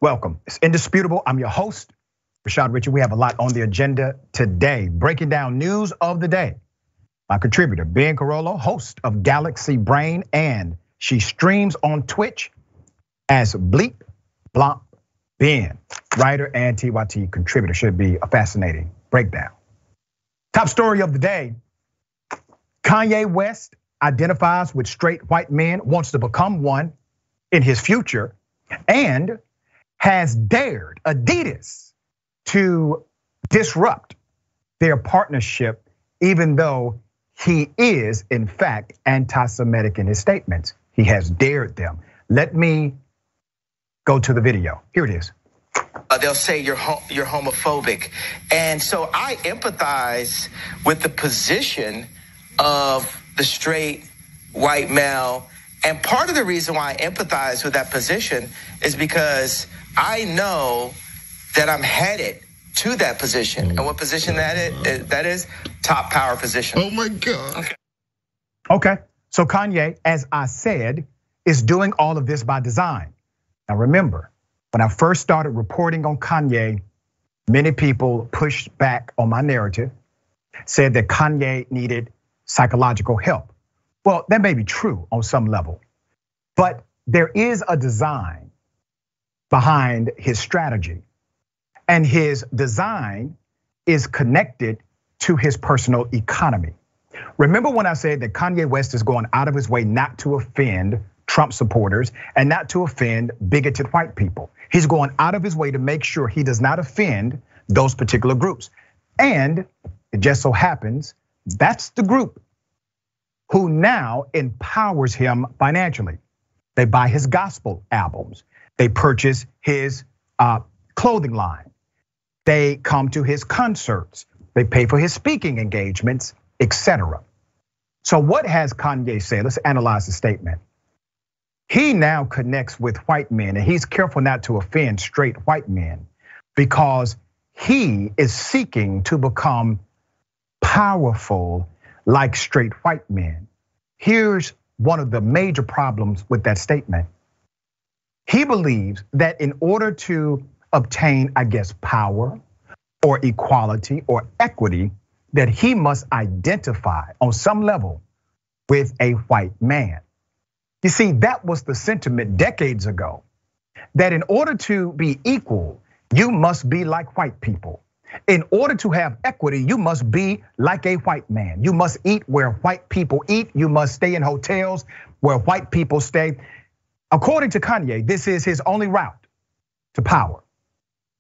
Welcome. It's Indisputable. I'm your host, Richey. We have a lot on the agenda today. Breaking down news of the day. My contributor, Carollo, host of Galaxy Brain, and she streams on Twitch as Bleep Blomp Ben, writer and TYT contributor. Should be a fascinating breakdown. Top story of the day. Kanye West identifies with straight white men, wants to become one in his future, and has dared Adidas to disrupt their partnership, even though he is, in fact, anti-Semitic in his statements. He has dared them. Let me go to the video. Here it is. They'll say you're homophobic. And so I empathize with the position of the straight white male. And part of the reason why I empathize with that position is because I know that I'm headed to that position. And what position that is? Top power position. Oh my God. Okay, so Kanye, as I said, is doing all of this by design. Now remember, when I first started reporting on Kanye, many people pushed back on my narrative, said that Kanye needed psychological help. Well, that may be true on some level, but there is a design behind his strategy. And his design is connected to his personal economy. Remember when I said that Kanye West is going out of his way not to offend Trump supporters and not to offend bigoted white people. He's going out of his way to make sure he does not offend those particular groups. And it just so happens that's the group who now empowers him financially. They buy his gospel albums. They purchase his clothing line. They come to his concerts. They pay for his speaking engagements, etc. So what has Kanye said? Let's analyze the statement. He now connects with white men, and he's careful not to offend straight white men because he is seeking to become powerful like straight white men. Here's one of the major problems with that statement. He believes that in order to obtain, I guess, power or equality or equity, that he must identify on some level with a white man. You see, that was the sentiment decades ago, that in order to be equal, you must be like white people. In order to have equity, you must be like a white man. You must eat where white people eat. You must stay in hotels where white people stay. According to Kanye, this is his only route to power.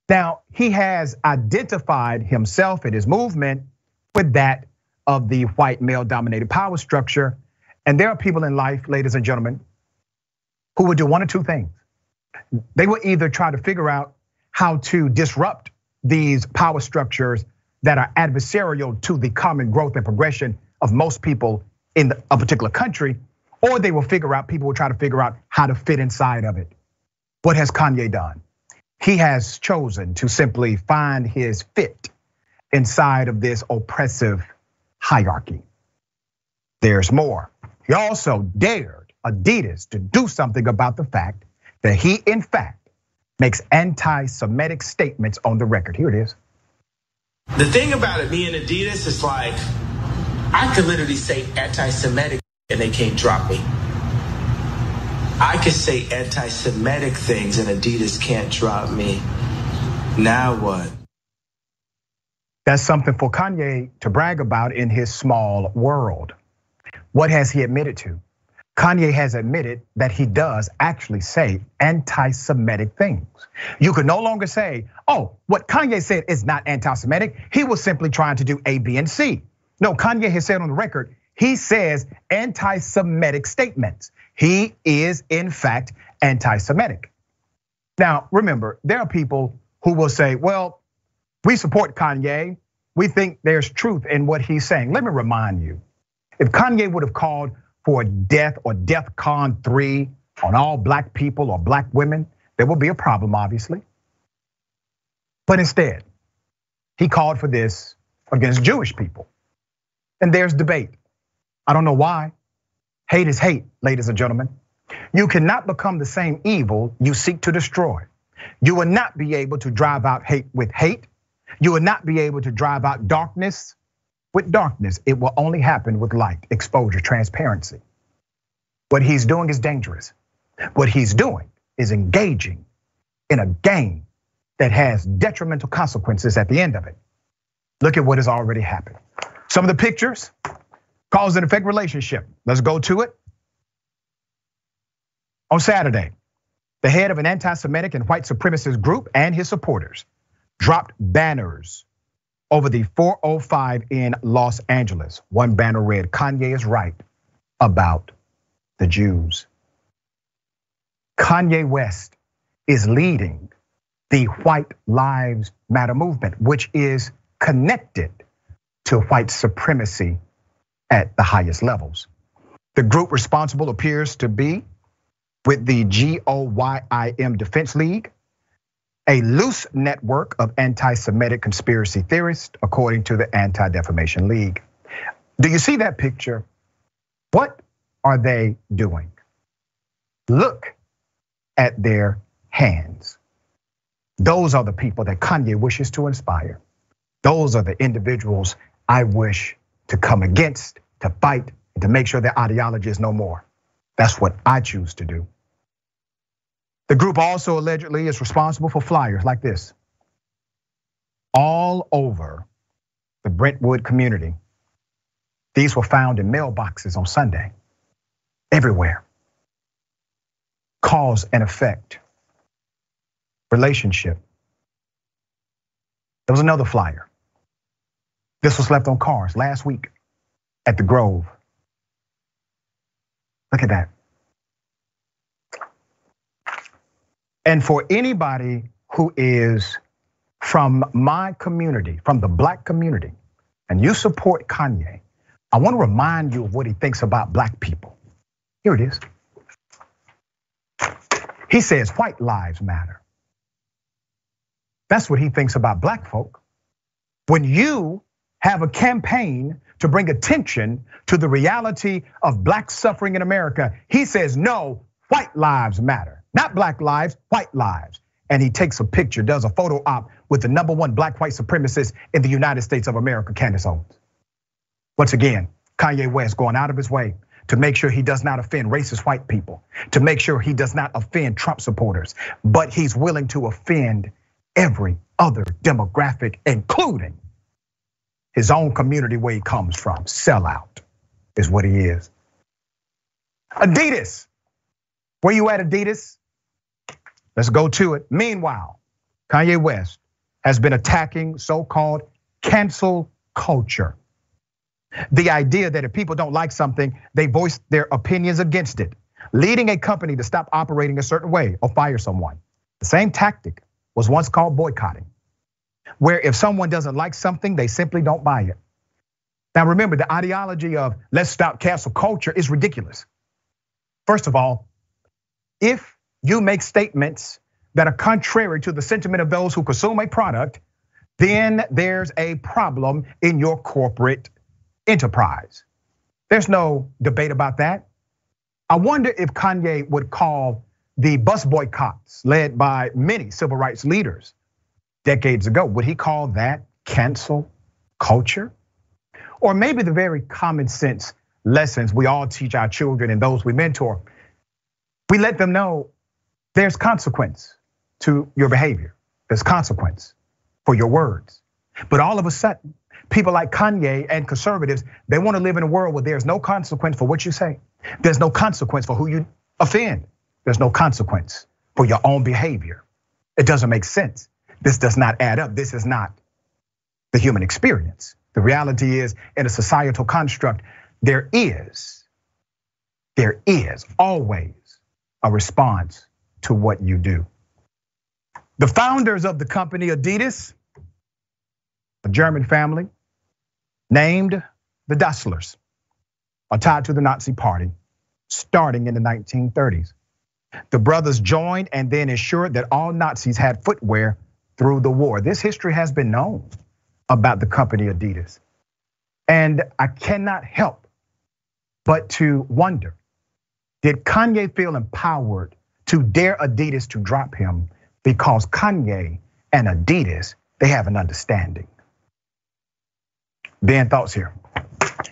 Now, he has identified himself and his movement with that of the white male-dominated power structure. And there are people in life, ladies and gentlemen, who will do one or two things. They will either try to figure out how to disrupt these power structures that are adversarial to the common growth and progression of most people in a particular country, or they will people will try to figure out how to fit inside of it. What has Kanye done? He has chosen to simply find his fit inside of this oppressive hierarchy. There's more. He also dared Adidas to do something about the fact that he, in fact, makes anti-Semitic statements on the record. Here it is. The thing about it, me and Adidas, is like, I could literally say anti-Semitic and they can't drop me. I could say anti-Semitic things and Adidas can't drop me. Now what? That's something for Kanye to brag about in his small world. What has he admitted to? Kanye has admitted that he does actually say anti-Semitic things. You could no longer say, what Kanye said is not anti-Semitic. He was simply trying to do A, B, and C. No, Kanye has said on the record, he says anti-Semitic statements. He is, in fact, anti-Semitic. Now, remember, there are people who will say, well, we support Kanye. We think there's truth in what he's saying. Let me remind you, if Kanye would have called for death or DEFCON 3 on all black people or black women, there would be a problem, obviously. But instead, he called for this against Jewish people. And there's debate. I don't know why. Hate is hate, ladies and gentlemen. You cannot become the same evil you seek to destroy. You will not be able to drive out hate with hate. You will not be able to drive out darkness with darkness. It will only happen with light, exposure, transparency. What he's doing is dangerous. What he's doing is engaging in a game that has detrimental consequences at the end of it. Look at what has already happened. Some of the pictures, cause and effect relationship. Let's go to it. On Saturday, the head of an anti-Semitic and white supremacist group and his supporters dropped banners over the 405 in Los Angeles. One banner read, "Kanye is right about the Jews." Kanye West is leading the White Lives Matter movement, which is connected to white supremacy at the highest levels. The group responsible appears to be with the GOYIM Defense League, a loose network of anti-Semitic conspiracy theorists, according to the Anti-Defamation League. Do you see that picture? What are they doing? Look at their hands. Those are the people that Kanye wishes to inspire. Those are the individuals I wish to come against, to fight, and to make sure their ideology is no more. That's what I choose to do. The group also allegedly is responsible for flyers like this all over the Brentwood community. These were found in mailboxes on Sunday, everywhere. Cause and effect, relationship. There was another flyer. This was left on cars last week at the Grove. Look at that. And for anybody who is from my community, from the Black community, and you support Kanye, I want to remind you of what he thinks about Black people. Here it is. He says white lives matter. That's what he thinks about Black folk. When you have a campaign to bring attention to the reality of Black suffering in America, he says, no, white lives matter. Not Black lives, white lives. And he takes a picture, does a photo op with the #1 Black white supremacist in the United States of America, Candace Owens. Once again, Kanye West going out of his way to make sure he does not offend racist white people, to make sure he does not offend Trump supporters, but he's willing to offend every other demographic, including his own community where he comes from. Sellout is what he is. Adidas, where you at, Adidas? Let's go to it. Meanwhile, Kanye West has been attacking so-called cancel culture. The idea that if people don't like something, they voice their opinions against it, leading a company to stop operating a certain way or fire someone. The same tactic was once called boycotting, where if someone doesn't like something, they simply don't buy it. Now remember, the ideology of let's stop cancel culture is ridiculous. First of all, if you make statements that are contrary to the sentiment of those who consume a product, then there's a problem in your corporate enterprise. There's no debate about that. I wonder if Kanye would call the bus boycotts led by many civil rights leaders decades ago, would he call that cancel culture? Or maybe the very common sense lessons we all teach our children and those we mentor, we let them know there's consequence to your behavior. There's consequence for your words. But all of a sudden, people like Kanye and conservatives, they want to live in a world where there's no consequence for what you say. There's no consequence for who you offend. There's no consequence for your own behavior. It doesn't make sense. This does not add up. This is not the human experience. The reality is, in a societal construct, there is always a response to what you do. The founders of the company Adidas, a German family named the Dasslers, are tied to the Nazi Party starting in the 1930s. The brothers joined and then ensured that all Nazis had footwear through the war. This history has been known about the company Adidas. And I cannot help but to wonder, did Kanye feel empowered to dare Adidas to drop him because Kanye and Adidas, they have an understanding. Ben, thoughts here?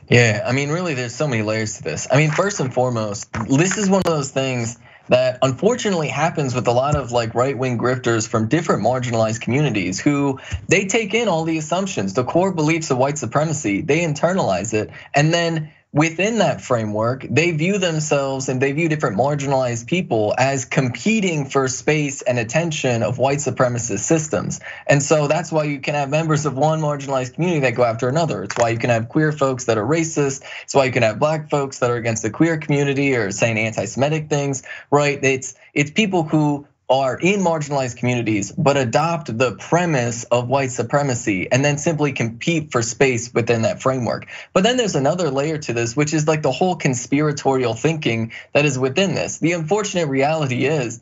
Yeah, I mean, really, there's so many layers to this. I mean, first and foremost, this is one of those things that unfortunately happens with a lot of like right-wing grifters from different marginalized communities who they take in all the assumptions, the core beliefs of white supremacy, they internalize it, and then within that framework, they view themselves and they view different marginalized people as competing for space and attention of white supremacist systems. And so that's why you can have members of one marginalized community that go after another. It's why you can have queer folks that are racist. It's why you can have black folks that are against the queer community or saying anti-Semitic things, right? It's people who are in marginalized communities, but adopt the premise of white supremacy and then simply compete for space within that framework. But then there's another layer to this, which is like the whole conspiratorial thinking that is within this. The unfortunate reality is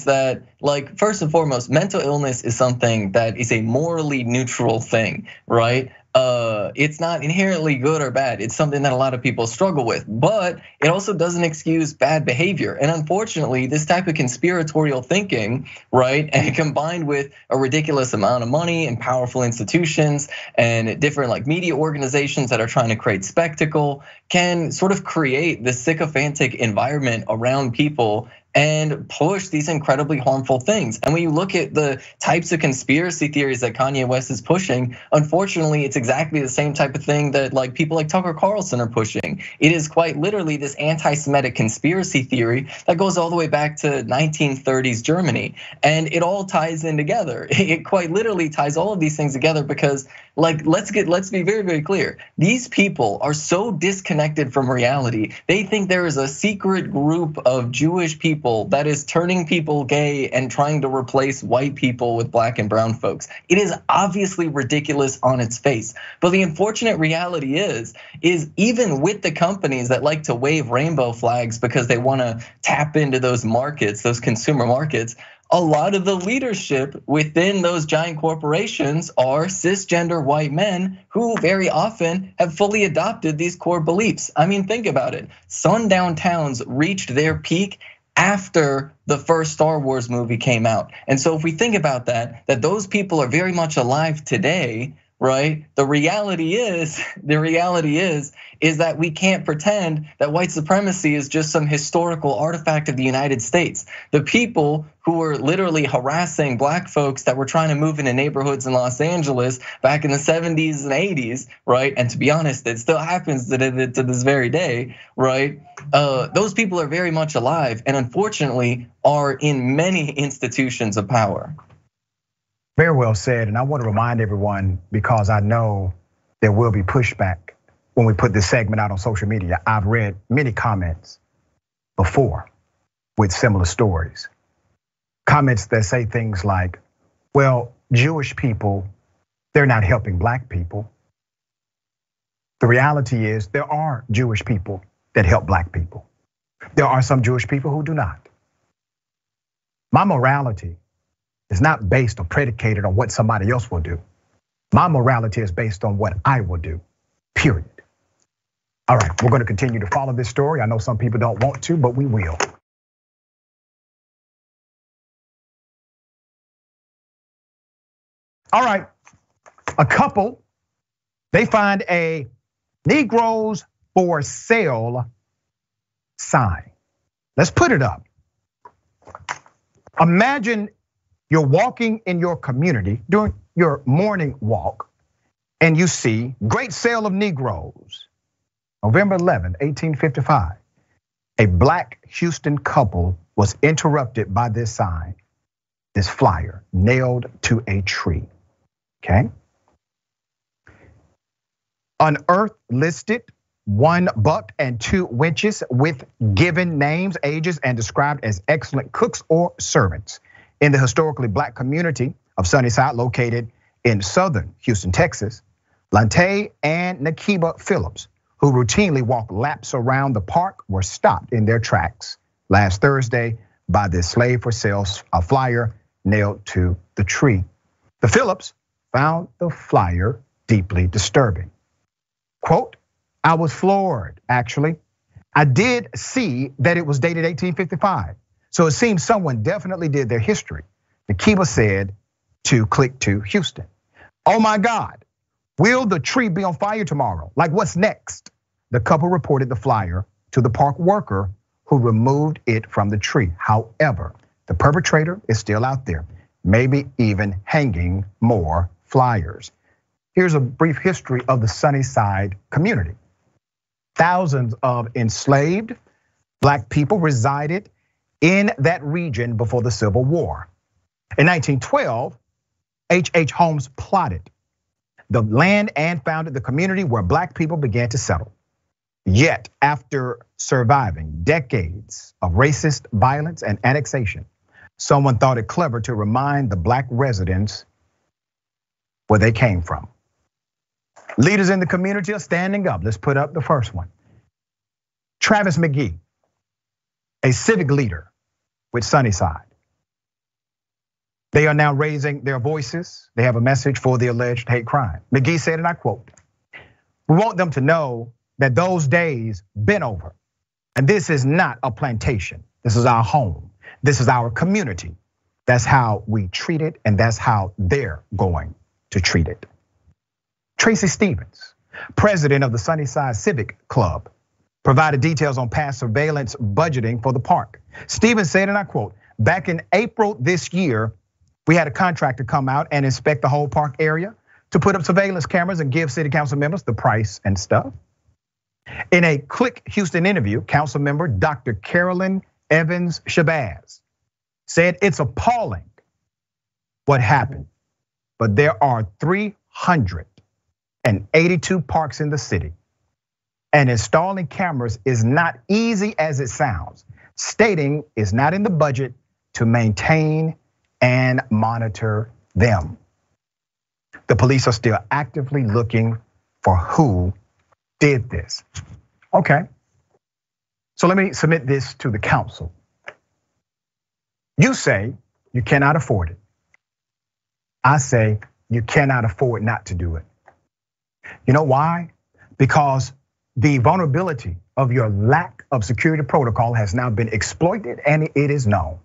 that, like, first and foremost, mental illness is something that is a morally neutral thing, right? It's not inherently good or bad. It's something that a lot of people struggle with, but it also doesn't excuse bad behavior. And unfortunately, this type of conspiratorial thinking, right, and combined with a ridiculous amount of money and powerful institutions and different like media organizations that are trying to create spectacle, can sort of create this sycophantic environment around people and push these incredibly harmful things. And when you look at the types of conspiracy theories that Kanye West is pushing, unfortunately, it's exactly the same type of thing that like people like Tucker Carlson are pushing. It is quite literally this anti-Semitic conspiracy theory that goes all the way back to 1930s Germany. And it all ties in together. It quite literally ties all of these things together because like, let's be very, very clear. These people are so disconnected from reality. They think there is a secret group of Jewish people that is turning people gay and trying to replace white people with black and brown folks. It is obviously ridiculous on its face. But the unfortunate reality is even with the companies that like to wave rainbow flags because they wanna tap into those markets, those consumer markets, a lot of the leadership within those giant corporations are cisgender white men who very often have fully adopted these core beliefs. I mean, think about it. Sundown towns reached their peak after the first Star Wars movie came out. And so if we think about that those people are very much alive today, right? The reality is that we can't pretend that white supremacy is just some historical artifact of the United States. The people who were literally harassing black folks that were trying to move into neighborhoods in Los Angeles back in the 70s and 80s, right? And to be honest, it still happens to this very day, right? Those people are very much alive and unfortunately are in many institutions of power. Very well said, and I want to remind everyone because I know there will be pushback when we put this segment out on social media. I've read many comments before with similar stories. Comments that say things like, well, Jewish people, they're not helping black people. The reality is there are Jewish people that help black people. There are some Jewish people who do not. My morality is not based or predicated on what somebody else will do. My morality is based on what I will do, period. All right, we're gonna continue to follow this story. I know some people don't want to, but we will. All right, a couple, they find a Negroes for sale sign. Let's put it up. Imagine you're walking in your community during your morning walk and you see great sale of Negroes. November 11, 1855, a black Houston couple was interrupted by this sign, this flyer nailed to a tree, okay? Unearthed listed 1 buck and 2 wenches with given names, ages, and described as excellent cooks or servants in the historically black community of Sunnyside, located in southern Houston, Texas. Lante and Nakiba Phillips, who routinely walk laps around the park, were stopped in their tracks last Thursday by this slave for sale flyer nailed to the tree. The Phillips found the flyer deeply disturbing. Quote, I was floored, actually. I did see that it was dated 1855. So it seems someone definitely did their history. Nakiba said to Click to Houston, "Oh my God, will the tree be on fire tomorrow? Like what's next?" The couple reported the flyer to the park worker who removed it from the tree. However, the perpetrator is still out there, maybe even hanging more flyers. Here's a brief history of the Sunnyside community. Thousands of enslaved Black people resided in that region before the Civil War. In 1912, H.H. Holmes plotted the land and founded the community where Black people began to settle. Yet, after surviving decades of racist violence and annexation, someone thought it clever to remind the Black residents where they came from. Leaders in the community are standing up. Let's put up the first one. Travis McGee, a civic leader with Sunnyside. They are now raising their voices. They have a message for the alleged hate crime. McGee said, and I quote, "We want them to know that those days been over. And this is not a plantation. This is our home. This is our community. That's how we treat it, and that's how they're going to treat it." Tracy Stevens, president of the Sunnyside Civic Club, provided details on past surveillance budgeting for the park. Stevens said, and I quote, "Back in April this year, we had a contractor come out and inspect the whole park area to put up surveillance cameras and give city council members the price and stuff." In a Click Houston interview, council member Dr. Carolyn Evans Shabazz said it's appalling what happened, but there are 382 parks in the city, and installing cameras is not easy as it sounds, stating it's not in the budget to maintain and monitor them. The police are still actively looking for who did this. Okay, so let me submit this to the council. You say you cannot afford it. I say you cannot afford not to do it. You know why? Because the vulnerability of your lack of security protocol has now been exploited, and it is known.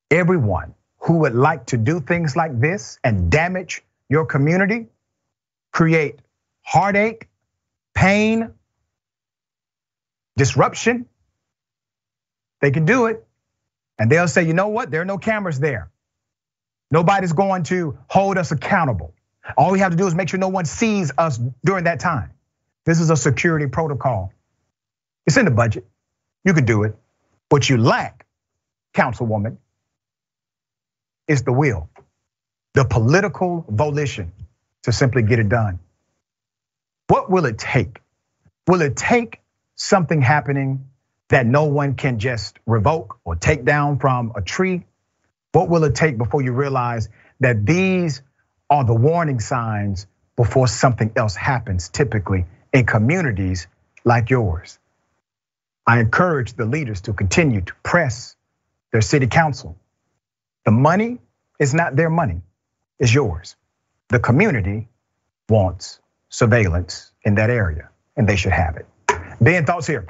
Everyone who would like to do things like this and damage your community, create heartache, pain, disruption, they can do it. And they'll say, you know what? There are no cameras there. Nobody's going to hold us accountable. All we have to do is make sure no one sees us during that time. This is a security protocol. It's in the budget. You can do it. What you lack, Councilwoman, is the will, the political volition to simply get it done. What will it take? Will it take something happening that no one can just revoke or take down from a tree? What will it take before you realize that these are the warning signs before something else happens, typically in communities like yours? I encourage the leaders to continue to press their city council. The money is not their money, it's yours. The community wants surveillance in that area, and they should have it. Ben, thoughts here?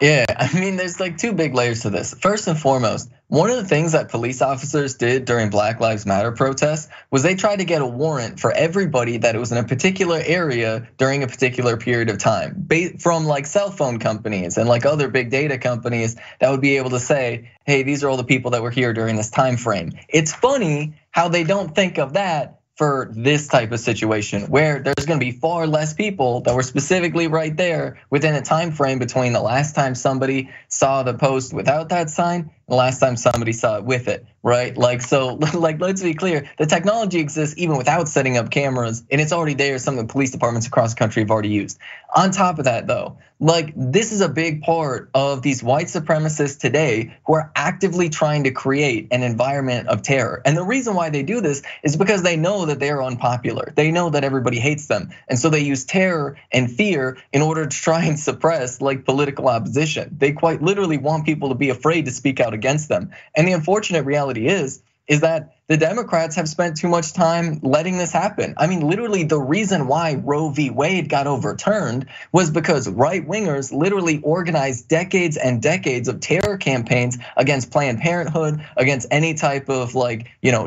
Yeah, I mean, there's like two big layers to this. First and foremost, one of the things that police officers did during Black Lives Matter protests was they tried to get a warrant for everybody that was in a particular area during a particular period of time, from like cell phone companies and like other big data companies that would be able to say, hey, these are all the people that were here during this time frame. It's funny how they don't think of that for this type of situation where there's gonna be far less people that were specifically right there within a time frame between the last time somebody saw the post without that sign and the last time somebody saw it with it, right? Like, so like, let's be clear, the technology exists even without setting up cameras, and it's already there, something police departments across the country have already used. On top of that though, like this is a big part of these white supremacists today who are actively trying to create an environment of terror. And the reason why they do this is because they know that they're unpopular. They know that everybody hates them. And so they use terror and fear in order to try and suppress like political opposition. They quite literally want people to be afraid to speak out against them. And the unfortunate reality is that the Democrats have spent too much time letting this happen. I mean, literally the reason why Roe v. Wade got overturned was because right wingers literally organized decades and decades of terror campaigns against Planned Parenthood, against any type of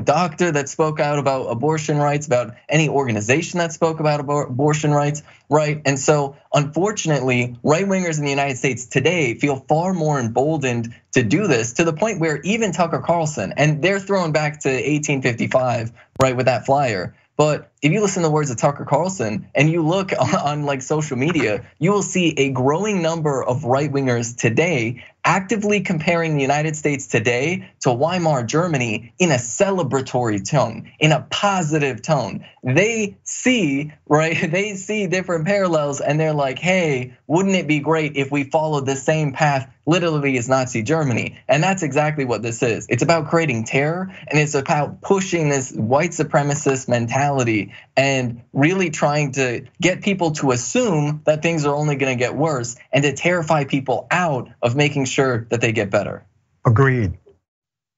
doctor that spoke out about abortion rights, about any organization that spoke about abortion rights, right? And so unfortunately, right wingers in the United States today feel far more emboldened to do this, to the point where even Tucker Carlson, and they're thrown back to 1855, right, with that flyer. But if you listen to the words of Tucker Carlson and you look on social media, you will see a growing number of right wingers today actively comparing the United States today to Weimar Germany in a celebratory tone, in a positive tone. They see, right? They see different parallels and they're like, hey, wouldn't it be great if we followed the same path literally as Nazi Germany? And that's exactly what this is. It's about creating terror and it's about pushing this white supremacist mentality and really trying to get people to assume that things are only gonna get worse and to terrify people out of making sure that they get better. Agreed.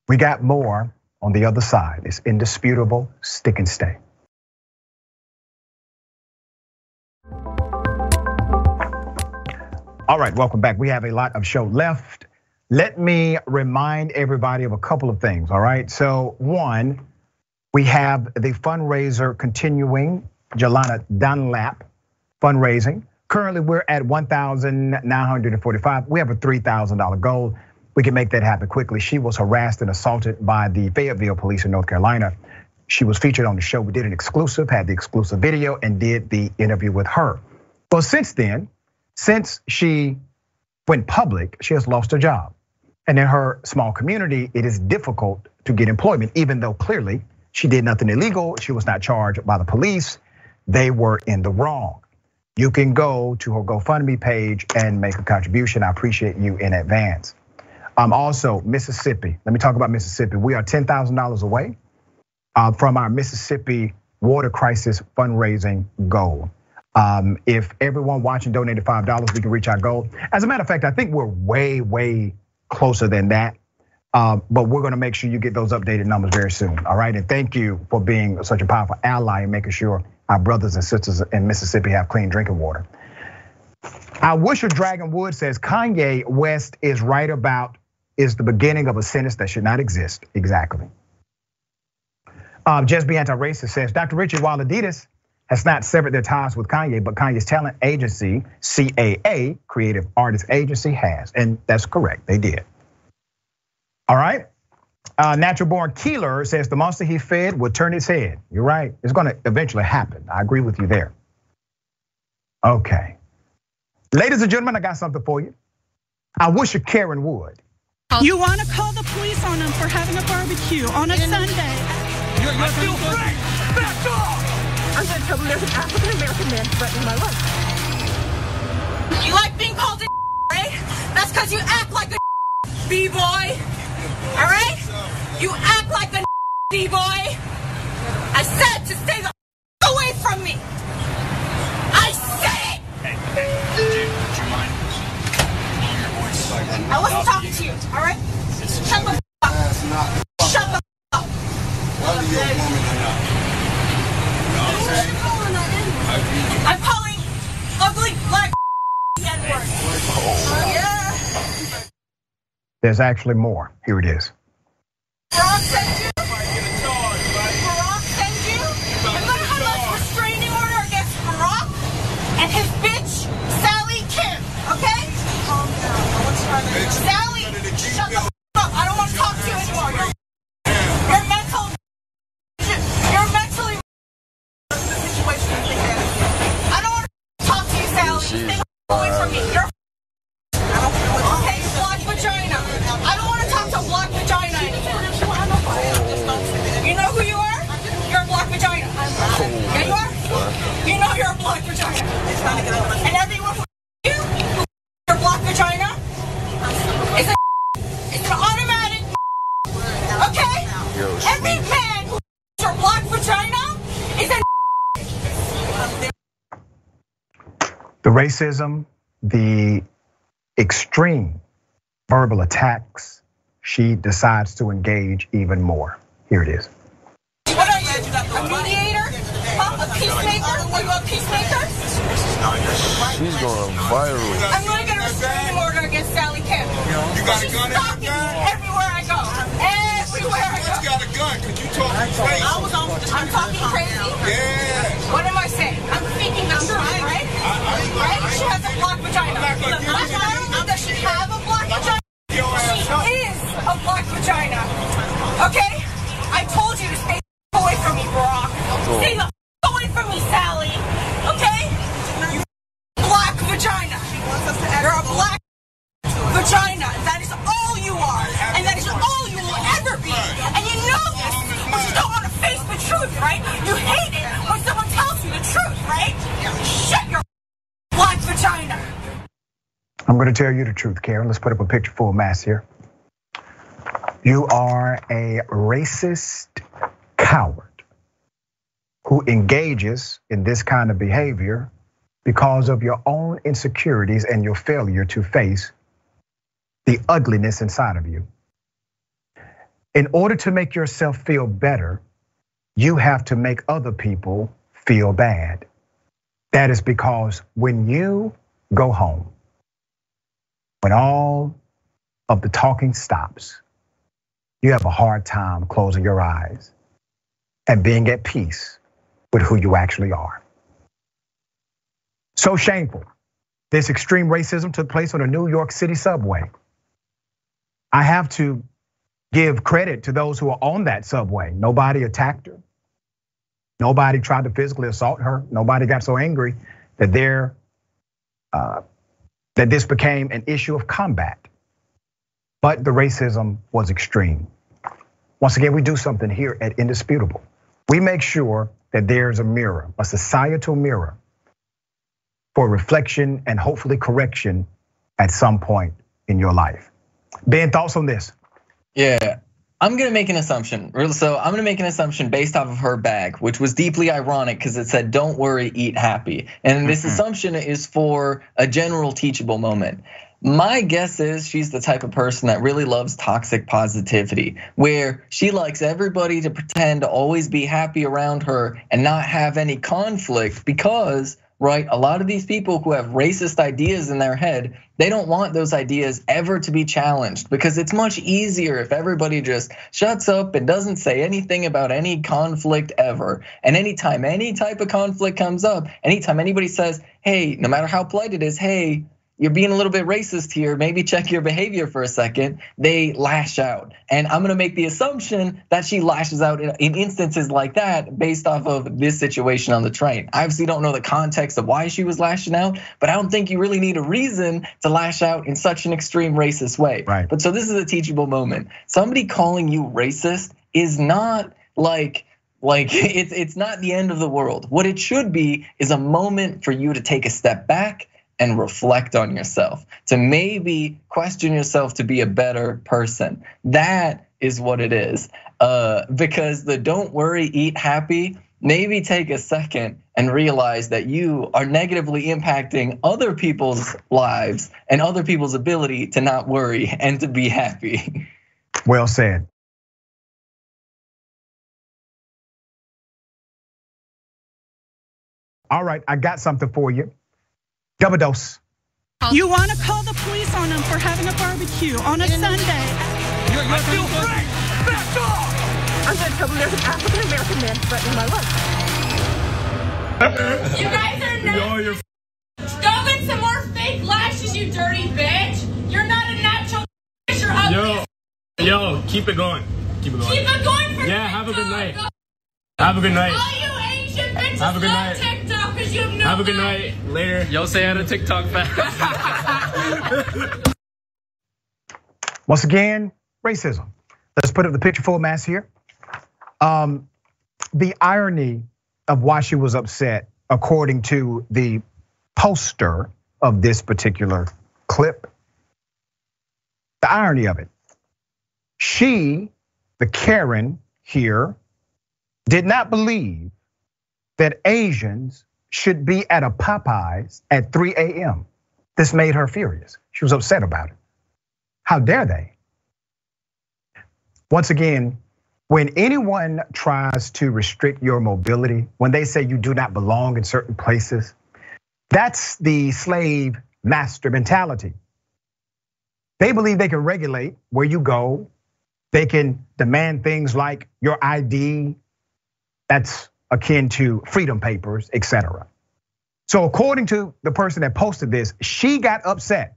We got more on the other side. It's indisputable. Stick and stay. All right, welcome back. We have a lot of show left. Let me remind everybody of a couple of things, all right? So one, we have the fundraiser continuing, Jelana Dunlap fundraising. Currently, we're at 1,945. We have a $3,000 goal. We can make that happen quickly. She was harassed and assaulted by the Fayetteville police in North Carolina. She was featured on the show. We did an exclusive, had the exclusive video, and did the interview with her. Well, since then, since she went public, she has lost her job. And in her small community, it is difficult to get employment, even though clearly she did nothing illegal. She was not charged by the police. They were in the wrong. You can go to her GoFundMe page and make a contribution. I appreciate you in advance. Also, Mississippi. Let me talk about Mississippi. We are $10,000 away from our Mississippi water crisis fundraising goal. If everyone watching donated $5, we can reach our goal. As a matter of fact, I think we're way closer than that. But we're gonna make sure you get those updated numbers very soon, all right? And thank you for being such a powerful ally and making sure our brothers and sisters in Mississippi have clean drinking water. Our Wisher Dragon Wood says Kanye West is right about is the beginning of a sentence that should not exist. Exactly. Just Be Anti-Racist says, Dr. Richey, while Adidas has not severed their ties with Kanye, but Kanye's talent agency, CAA, Creative Artist Agency, has, and that's correct, they did. All right. Natural Born Keeler says the monster he fed would turn his head. You're right, it's gonna eventually happen. I agree with you there. Okay. Ladies and gentlemen, I got something for you. I wish a Karen would. You wanna call the police on him for having a barbecue on a Sunday. You're still free! Back off! I'm gonna tell them there's an African-American man threatening my life. You like being called a right? That's because you act like a B-boy. All right? You act like a B-boy. I said to stay the away from me. I said it! Hey, would you mind lowering your voice so I can I wasn't talking to you, all right? Shut the up. Shut the up. Whether you're a woman or not. You know what I'm saying? I'm calling ugly black N-word. Yeah. There's actually more. Here it is. Barack sent you? Barack sent you? I'm gonna have a restraining order against Barack and his bitch, Sally Kim, okay? Calm down. Sally, shut the up. I don't want to talk to you anymore. You're mentally the situation you think that is. I don't want to talk to you, Sally. Stay away from me. You're okay, black vagina. I don't want to talk to black vagina anymore. You know who you are? You're a black vagina. Yeah, you are? You know you're a black vagina. And everyone who you're a black vagina is it's an automatic okay? Every man who your black vagina is a The racism, the extreme verbal attacks, she decides to engage even more. Here it is. peacemaker? Are you a peacemaker? She's going viral. I'm going to get a restraining order against Sally Kim. You got a gun She's stalking me everywhere I go. Everywhere I go. You got a gun because you talking crazy. I'm talking crazy? Yeah. What am I saying? I'm speaking the truth, right? Right? She has a black vagina. Not only does she have a black vagina, she is a black vagina. Okay? I told you to stay away from me, Barack. Stay the away from me, Sally. Okay? You black vagina. You're a black vagina. That is all you are. And that is all you will ever be. And you know this, but you don't want to face the truth, right? You hate it when someone tells you the truth, right? Shut your black vagina. I'm going to tell you the truth, Karen. Let's put up a picture full mass here. You are a racist coward who engages in this kind of behavior because of your own insecurities and your failure to face the ugliness inside of you. In order to make yourself feel better, you have to make other people feel bad. That is because when you go home, when all of the talking stops, you have a hard time closing your eyes and being at peace with who you actually are. So shameful. This extreme racism took place on a New York City subway. I have to give credit to those who are on that subway. Nobody attacked her. Nobody tried to physically assault her. Nobody got so angry that that this became an issue of combat. But the racism was extreme. Once again, we do something here at Indisputable. We make sure that there's a mirror, a societal mirror for reflection and hopefully correction at some point in your life. Ben, thoughts on this? Yeah, I'm gonna make an assumption. So I'm gonna make an assumption based off of her bag, which was deeply ironic because it said, "Don't worry, eat happy." And this assumption is for a general teachable moment. My guess is she's the type of person that really loves toxic positivity, where she likes everybody to pretend to always be happy around her and not have any conflict because, right, a lot of these people who have racist ideas in their head, they don't want those ideas ever to be challenged because it's much easier if everybody just shuts up and doesn't say anything about any conflict ever. And anytime any type of conflict comes up, anytime anybody says, hey, no matter how polite it is, hey, you're being a little bit racist here, maybe check your behavior for a second, they lash out. And I'm gonna make the assumption that she lashes out in instances like that based off of this situation on the train. I obviously don't know the context of why she was lashing out, but I don't think you really need a reason to lash out in such an extreme racist way. Right. But so this is a teachable moment. Somebody calling you racist is not like it's not the end of the world. What it should be is a moment for you to take a step back and reflect on yourself, to maybe question yourself to be a better person. That is what it is. Because the don't worry, eat happy, maybe take a second and realize that you are negatively impacting other people's lives and other people's ability to not worry and to be happy. Well said. All right, I got something for you. Double dose. You want to call the police on them for having a barbecue on a Sunday. You're still free. Back off. I'm going to tell them there's an African American man threatening my life. You guys are nuts. Go get some more fake lashes, you dirty bitch. You're not a natural bitch. You're ugly. Yo, keep it going. Keep it going. Keep it going for Yeah, have a good night. Go. Have a good night. All you Asian bitches Have a good love night. TikTok because you have no Have a good life. night. Later. Yo, say hi to TikTok fast. Once again, racism. Let's put up the picture full mass here. The irony of why she was upset, according to the poster of this particular clip, the irony of it. She, the Karen here, did not believe that Asians should be at a Popeyes at 3 a.m. This made her furious. She was upset about it. How dare they? Once again, When anyone tries to restrict your mobility, when they say you do not belong in certain places, that's the slave master mentality. They believe they can regulate where you go. They can demand things like your ID. That's akin to freedom papers, etc. So according to the person that posted this, she got upset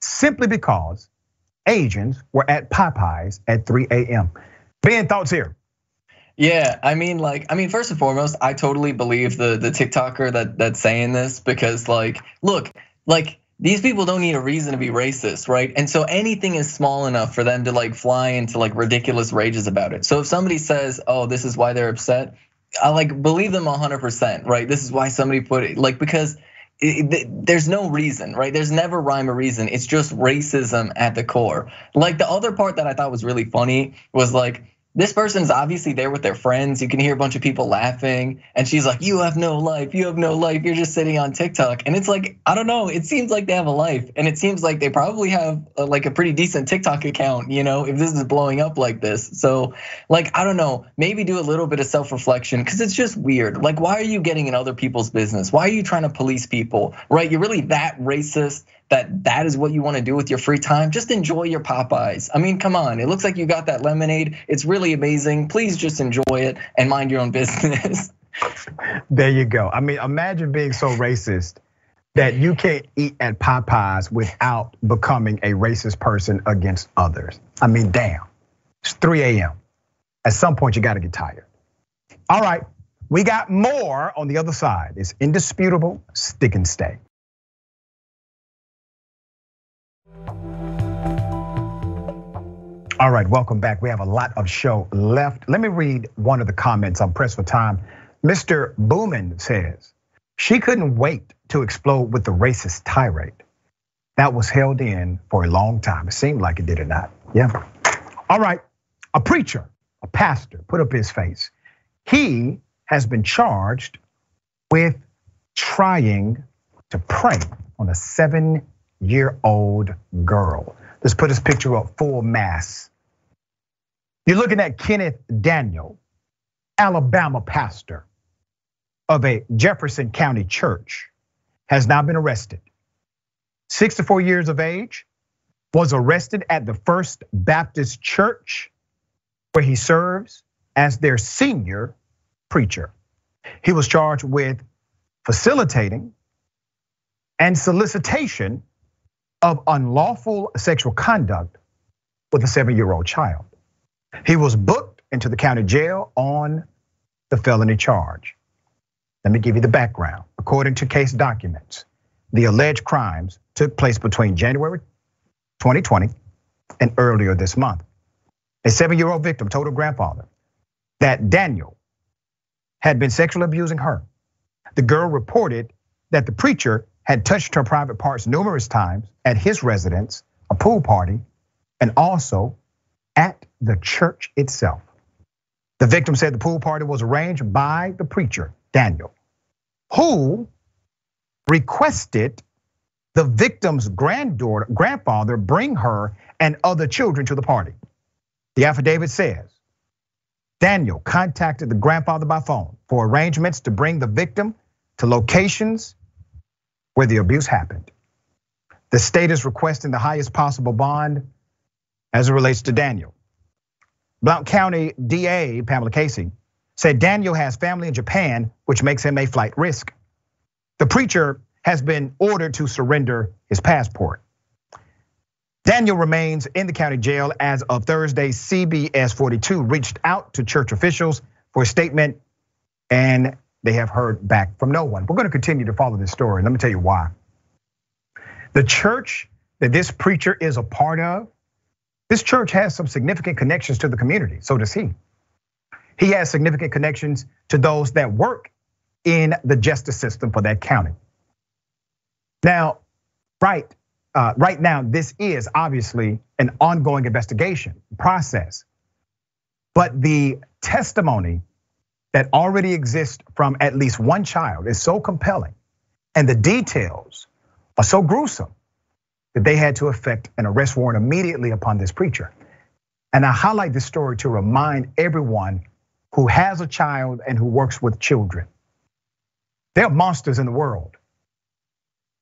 simply because agents were at Popeyes at 3 a.m. Ben, thoughts here? Yeah, I mean, first and foremost, I totally believe the TikToker that's saying this, because look, these people don't need a reason to be racist, right? And so anything is small enough for them to fly into ridiculous rages about it. So if somebody says, oh, this is why they're upset, I believe them 100%, right? This is why somebody put it, because there's no reason, right? There's never rhyme or reason. It's just racism at the core. The other part that I thought was really funny was this person's obviously there with their friends. You can hear a bunch of people laughing, and she's like, "You have no life. You have no life. You're just sitting on TikTok." And it's I don't know. It seems like they have a life, and it seems like they probably have a pretty decent TikTok account. If this is blowing up like this, so I don't know. Maybe do a little bit of self-reflection, because it's just weird. Why are you getting in other people's business? Why are you trying to police people? Right? You're really that racist that is what you want to do with your free time? Just enjoy your Popeyes. I mean, come on. It looks like you got that lemonade. It's really amazing. Please just enjoy it and mind your own business. There you go. I mean, imagine being so racist that you can't eat at Popeyes without becoming a racist person against others. I mean, damn. It's 3 a.m. At some point, you got to get tired. All right, we got more on the other side. It's Indisputable, stick and stay. All right, welcome back. We have a lot of show left. Let me read one of the comments. I'm pressed for time. Mr. Boomin says, she couldn't wait to explode with the racist tirade. That was held in for a long time. It seemed like it, did it not? Yeah. All right, a preacher, a pastor, put up his face. He has been charged with trying to prey on a 7-year-old girl. Let's put his picture up full mass. You're looking at Kenneth Daniel, Alabama pastor of a Jefferson County church, has now been arrested. 64 years of age, was arrested at the First Baptist Church, where he serves as their senior preacher. He was charged with facilitating and solicitation of unlawful sexual conduct with a 7-year-old child. He was booked into the county jail on the felony charge. Let me give you the background. According to case documents, the alleged crimes took place between January 2020 and earlier this month. A 7-year-old victim told her grandfather that Daniel had been sexually abusing her. The girl reported that the preacher had touched her private parts numerous times at his residence, a pool party, and also at the church itself. The victim said the pool party was arranged by the preacher, Daniel, who requested the victim's grandfather bring her and other children to the party. The affidavit says Daniel contacted the grandfather by phone for arrangements to bring the victim to locations where the abuse happened. The state is requesting the highest possible bond as it relates to Daniel. Blount County DA Pamela Casey said Daniel has family in Japan, which makes him a flight risk. The preacher has been ordered to surrender his passport. Daniel remains in the county jail as of Thursday. CBS 42 reached out to church officials for a statement, and they have heard back from no one. We're going to continue to follow this story. Let me tell you why. The church that this preacher is a part of, this church has some significant connections to the community. So does he. He has significant connections to those that work in the justice system for that county. Now, right now, this is obviously an ongoing investigation process. But the testimony that already exists from at least one child is so compelling, and the details are so gruesome that they had to effect an arrest warrant immediately upon this preacher. And I highlight this story to remind everyone who has a child and who works with children. There are monsters in the world.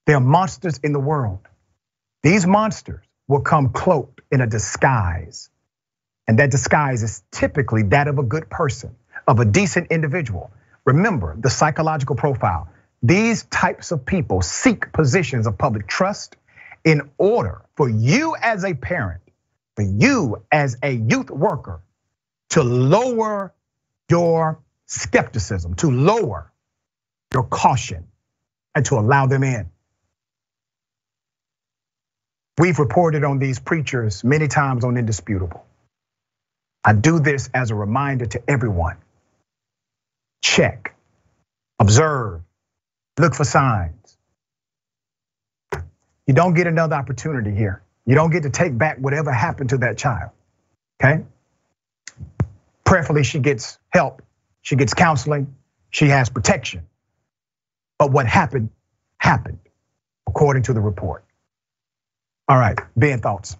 There are monsters in the world. These monsters will come cloaked in a disguise. And that disguise is typically that of a good person, of a decent individual. Remember the psychological profile. These types of people seek positions of public trust in order for you as a parent, for you as a youth worker, to lower your skepticism, to lower your caution, and to allow them in. We've reported on these preachers many times on Indisputable. I do this as a reminder to everyone. Check, observe, look for signs. You don't get another opportunity here. You don't get to take back whatever happened to that child, okay? Prayerfully, she gets help, she gets counseling, she has protection. But what happened, happened, according to the report. All right, Ben, thoughts?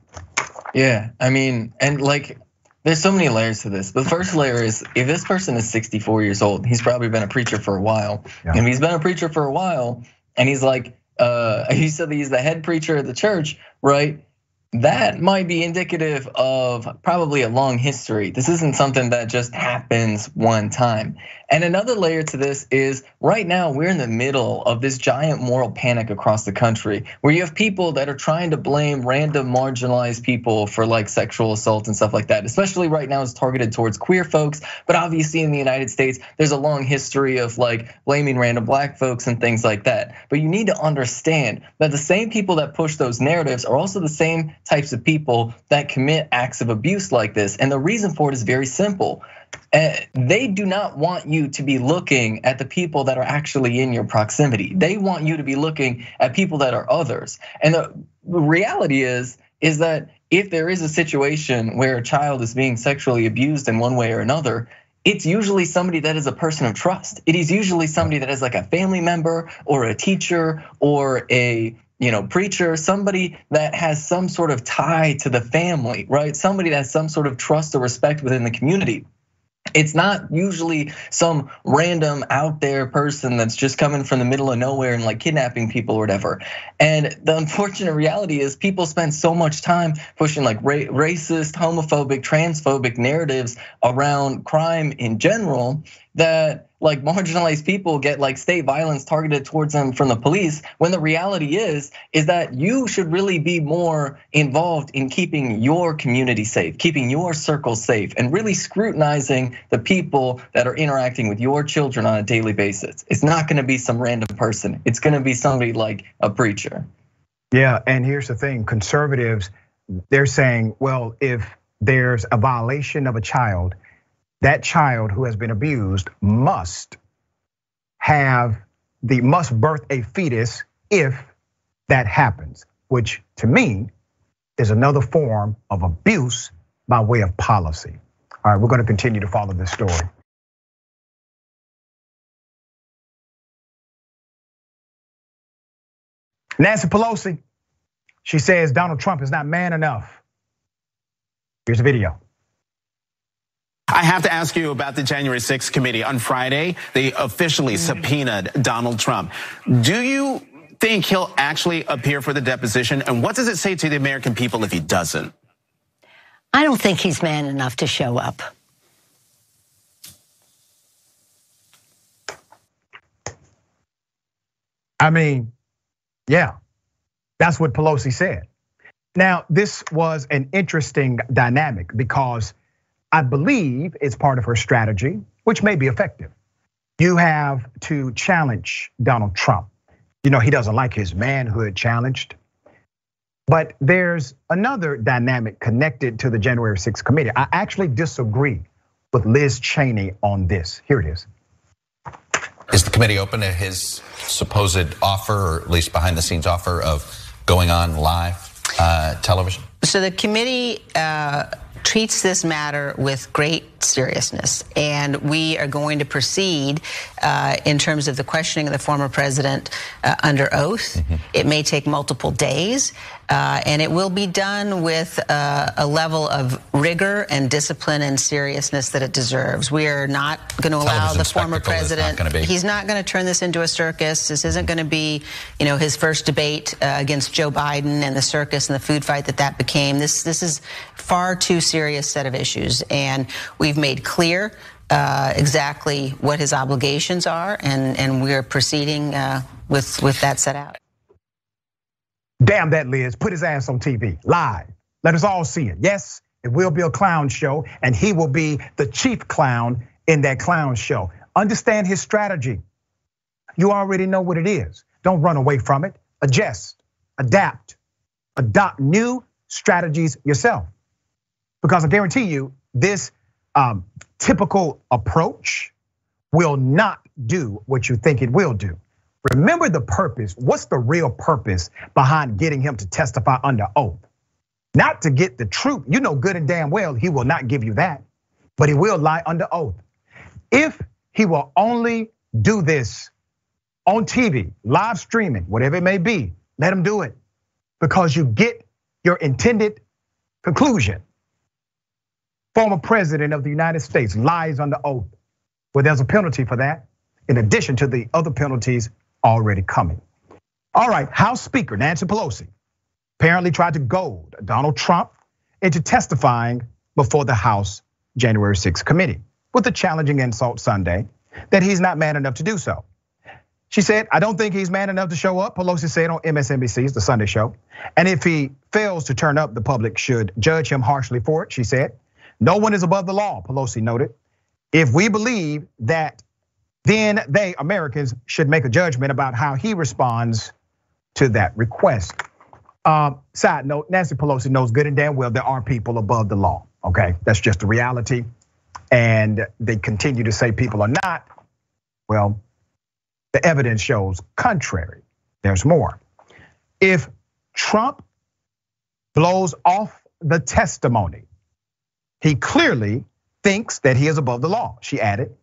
Yeah, I mean, and like, there's so many layers to this. The first layer is, if this person is 64 years old, he's probably been a preacher for a while. Yeah. And if he's been a preacher for a while, and he's like, he said that he's the head preacher of the church, right? That might be indicative of probably a long history. This isn't something that just happens one time. And another layer to this is, right now we're in the middle of this giant moral panic across the country, where you have people that are trying to blame random marginalized people for like sexual assault and stuff like that. Especially right now it's targeted towards queer folks, but obviously in the United States, there's a long history of like blaming random black folks and things like that. But you need to understand that the same people that push those narratives are also the same types of people that commit acts of abuse like this. And the reason for it is very simple. They do not want you to be looking at the people that are actually in your proximity. They want you to be looking at people that are others. And the reality is that if there is a situation where a child is being sexually abused in one way or another, it's usually somebody that is a person of trust. It is usually somebody that is like a family member or a teacher or a preacher, somebody that has some sort of tie to the family, right? Somebody that has some sort of trust or respect within the community. It's not usually some random out there person that's just coming from the middle of nowhere and like kidnapping people or whatever. And the unfortunate reality is people spend so much time pushing like racist, homophobic, transphobic narratives around crime in general that like marginalized people get like state violence targeted towards them from the police, when the reality is that you should really be more involved in keeping your community safe, keeping your circle safe, and really scrutinizing the people that are interacting with your children on a daily basis. It's not gonna be some random person. It's gonna be somebody like a preacher. Yeah, and here's the thing, conservatives, they're saying, well, if there's a violation of a child, that child who has been abused must birth a fetus if that happens, which to me is another form of abuse by way of policy. All right, we're gonna continue to follow this story. Nancy Pelosi, she says Donald Trump is not man enough. Here's a video. I have to ask you about the January 6th committee. On Friday, they officially subpoenaed Donald Trump. Do you think he'll actually appear for the deposition? And what does it say to the American people if he doesn't? I don't think he's man enough to show up. I mean, yeah, that's what Pelosi said. Now, this was an interesting dynamic because I believe it's part of her strategy, which may be effective. You have to challenge Donald Trump. He doesn't like his manhood challenged. But there's another dynamic connected to the January 6th committee. I actually disagree with Liz Cheney on this. Here it is. Is the committee open to his supposed offer, or at least behind the scenes offer, of going on live television? So the committee treats this matter with great seriousness, and we are going to proceed in terms of the questioning of the former president under oath. Mm-hmm. It may take multiple days. And it will be done with a level of rigor and discipline and seriousness that it deserves. We are not going to allow the former president. He's not going to turn this into a circus. This isn't going to be, his first debate against Joe Biden and the circus and the food fight that became. This is far too serious set of issues, and we've made clear exactly what his obligations are, and we're proceeding with that set out. Damn that, Liz. Put his ass on TV, live. Let us all see it. Yes, it will be a clown show, and he will be the chief clown in that clown show. Understand his strategy. You already know what it is. Don't run away from it. Adjust, adapt, adopt new strategies yourself. Because I guarantee you, this typical approach will not do what you think it will do. Remember the purpose. What's the real purpose behind getting him to testify under oath? Not to get the truth. You know good and damn well he will not give you that, but he will lie under oath. If he will only do this on TV, live streaming, whatever it may be, let him do it, because you get your intended conclusion. Former president of the United States lies under oath. Well, there's a penalty for that, in addition to the other penalties already coming. All right, House Speaker Nancy Pelosi apparently tried to goad Donald Trump into testifying before the House January 6th committee with a challenging insult Sunday that he's not man enough to do so. She said, I don't think he's man enough to show up, Pelosi said on MSNBC's The Sunday Show. And if he fails to turn up, the public should judge him harshly for it, she said. No one is above the law, Pelosi noted. If we believe that, then they, Americans, should make a judgment about how he responds to that request. Side note, Nancy Pelosi knows good and damn well there are people above the law, okay? That's just the reality. And they continue to say people are not. Well, the evidence shows contrary. There's more. If Trump blows off the testimony, he clearly thinks that he is above the law, she added.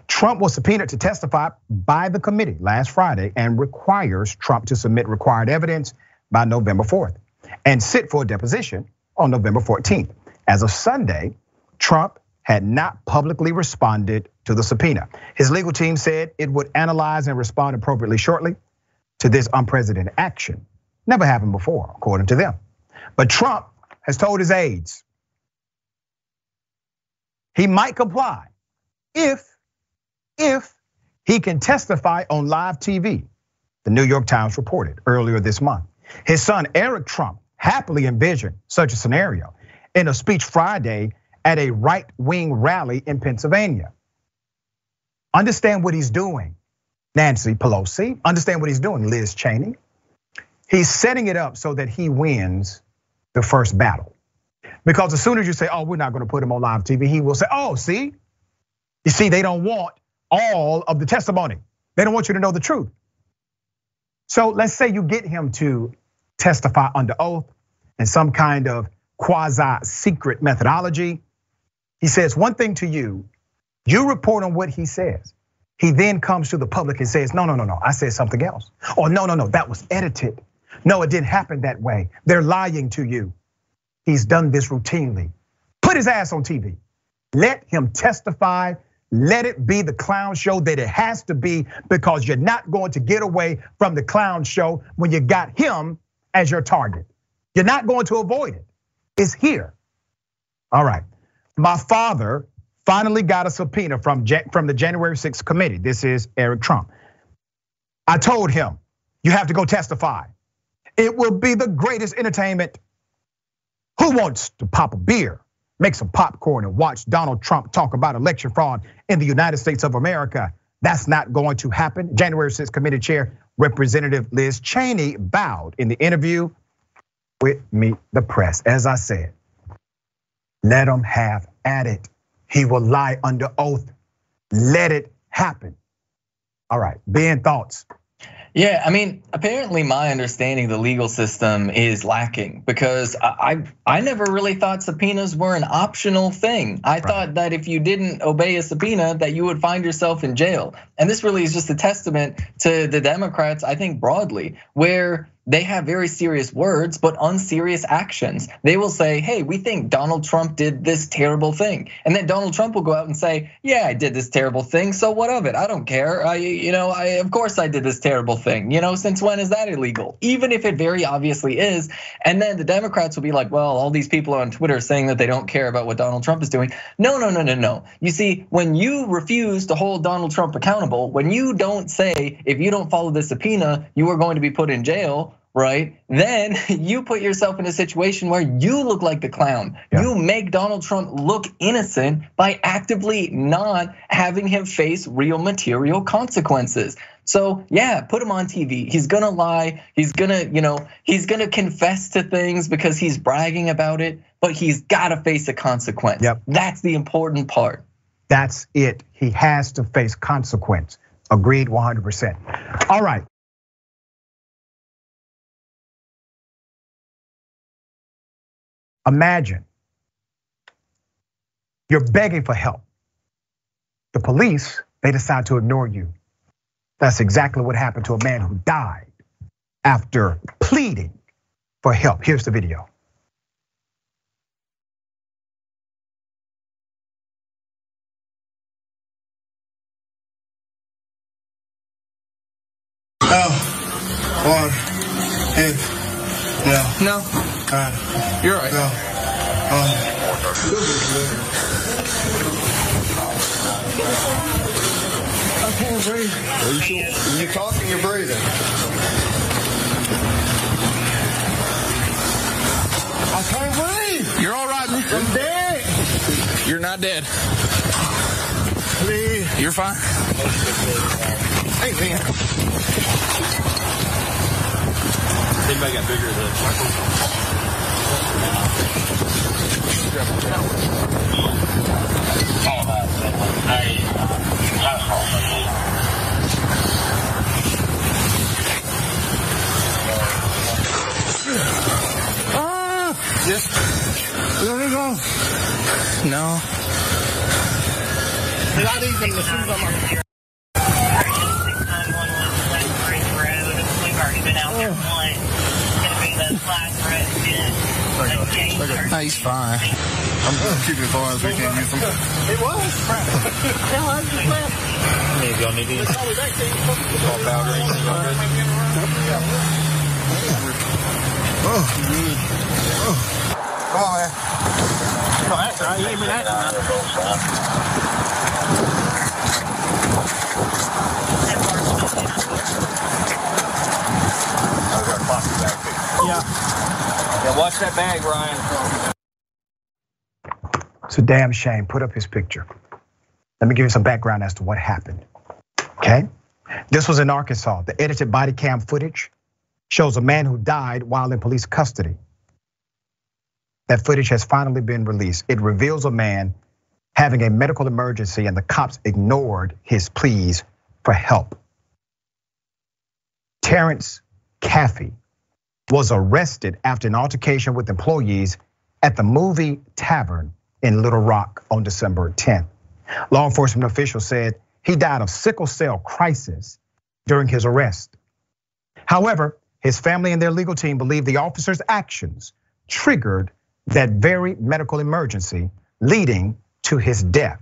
Trump was subpoenaed to testify by the committee last Friday and requires Trump to submit required evidence by November 4th and sit for a deposition on November 14th. As of Sunday, Trump had not publicly responded to the subpoena. His legal team said it would analyze and respond appropriately shortly to this unprecedented action. Never happened before, according to them. But Trump has told his aides he might comply if he can testify on live TV, the New York Times reported earlier this month. His son, Eric Trump, happily envisioned such a scenario in a speech Friday at a right-wing rally in Pennsylvania. Understand what he's doing, Nancy Pelosi. Understand what he's doing, Liz Cheney. He's setting it up so that he wins the first battle. Because as soon as you say, we're not gonna put him on live TV, he will say, see? You see, they don't want all of the testimony. They don't want you to know the truth. So let's say you get him to testify under oath in some kind of quasi-secret methodology. He says one thing to you, you report on what he says. He then comes to the public and says, no, I said something else. Or no, that was edited. No, it didn't happen that way. They're lying to you. He's done this routinely. Put his ass on TV. Let him testify. Let it be the clown show that it has to be, because you're not going to get away from the clown show when you got him as your target. You're not going to avoid it. It's here. All right. My father finally got a subpoena from the January 6th committee. This is Eric Trump. I told him, you have to go testify. It will be the greatest entertainment. Who wants to pop a beer, make some popcorn, and watch Donald Trump talk about election fraud in the United States of America? That's not going to happen. January 6th committee chair, Representative Liz Cheney, bowed in the interview with Meet the Press. As I said, let him have at it. He will lie under oath. Let it happen. All right, Ben, thoughts? Yeah, I mean, apparently my understanding of the legal system is lacking, because I never really thought subpoenas were an optional thing. I thought that if you didn't obey a subpoena, that you would find yourself in jail. And this really is just a testament to the Democrats, I think broadly, where they have very serious words, but unserious actions. They will say, hey, we think Donald Trump did this terrible thing. And then Donald Trump will go out and say, yeah, I did this terrible thing, so what of it? I don't care. Of course I did this terrible thing. Since when is that illegal? Even if it very obviously is. And then the Democrats will be like, well, all these people on Twitter saying that they don't care about what Donald Trump is doing. No. You see, when you refuse to hold Donald Trump accountable, when you don't say, if you don't follow the subpoena, you are going to be put in jail, right? Then you put yourself in a situation where you look like the clown. Yeah. You make Donald Trump look innocent by actively not having him face real material consequences. So yeah, put him on TV. He's gonna lie. He's gonna confess to things because he's bragging about it, but he's gotta face a consequence. Yep. That's the important part. That's it. He has to face consequence. Agreed 100%. All right. Imagine you're begging for help. The police, they decide to ignore you. That's exactly what happened to a man who died after pleading for help. Here's the video. No. You're right. No. I can't breathe. Are you talking? You're breathing. I can't breathe. You're all right. I'm dead. You're not dead. Please. You're fine. Hey, man. Anybody got bigger than Just let it go. No. Not even the shoes on my. No, he's fine. I'm keeping as long as we can use them. It was crap. It was crap. Maybe y'all need these. All powder, anything all good? Oh, good. Oh, man. Oh, that's right. You gave me that. Yeah, watch that bag, Ryan. It's a damn shame. Put up his picture. Let me give you some background as to what happened. Okay, this was in Arkansas. The edited body cam footage shows a man who died while in police custody. That footage has finally been released. It reveals a man having a medical emergency and the cops ignored his pleas for help. Terrence Caffey was arrested after an altercation with employees at the Movie Tavern in Little Rock on December 10th. Law enforcement officials said he died of sickle cell crisis during his arrest. However, his family and their legal team believe the officer's actions triggered that very medical emergency, leading to his death.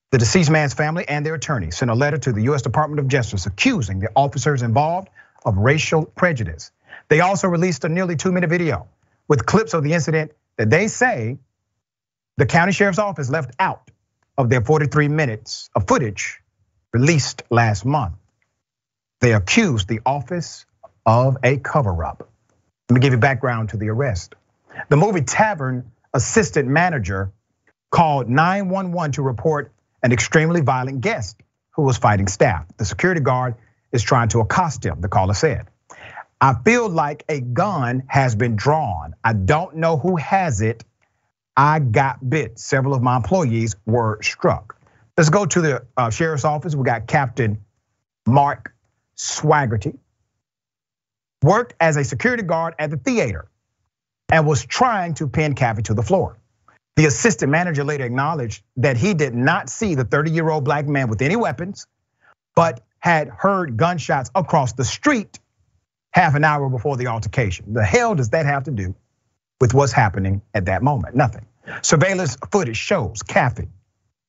The deceased man's family and their attorney sent a letter to the US Department of Justice accusing the officers involved of racial prejudice. They also released a nearly 2-minute video with clips of the incident that they say the county sheriff's office left out of their 43 minutes of footage released last month. They accused the office of a cover-up. Let me give you background to the arrest. The Movie Tavern assistant manager called 911 to report an extremely violent guest who was fighting staff. The security guard is trying to accost him, the caller said. I feel like a gun has been drawn. I don't know who has it. I got bit. Several of my employees were struck. Let's go to the sheriff's office. We got Captain Mark Swaggerty. Worked as a security guard at the theater and was trying to pin Caffey to the floor. The assistant manager later acknowledged that he did not see the 30-year-old black man with any weapons, but had heard gunshots across the street half an hour before the altercation. The hell does that have to do with what's happening at that moment? Nothing. Surveillance footage shows Caffey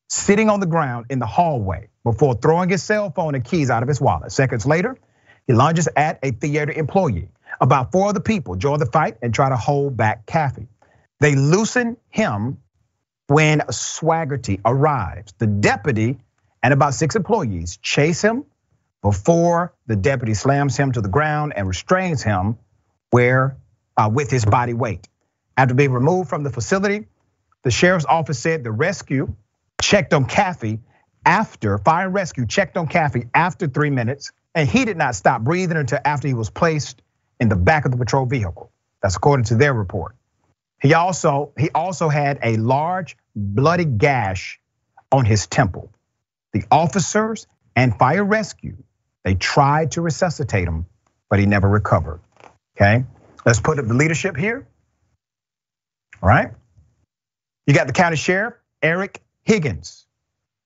sitting on the ground in the hallway before throwing his cell phone and keys out of his wallet. Seconds later, he lunges at a theater employee. About 4 other people join the fight and try to hold back Caffey. They loosen him when Swaggerty arrives. The deputy and about 6 employees chase him before the deputy slams him to the ground and restrains him with his body weight. After being removed from the facility, the sheriff's office said the rescue checked on Caffey fire and rescue checked on Caffey after 3 minutes, and he did not stop breathing until after he was placed in the back of the patrol vehicle. That's according to their report. He also had a large bloody gash on his temple. The officers and fire rescue, they tried to resuscitate him, but he never recovered. Okay, let's put up the leadership here. All right, you got the county sheriff, Eric Higgins.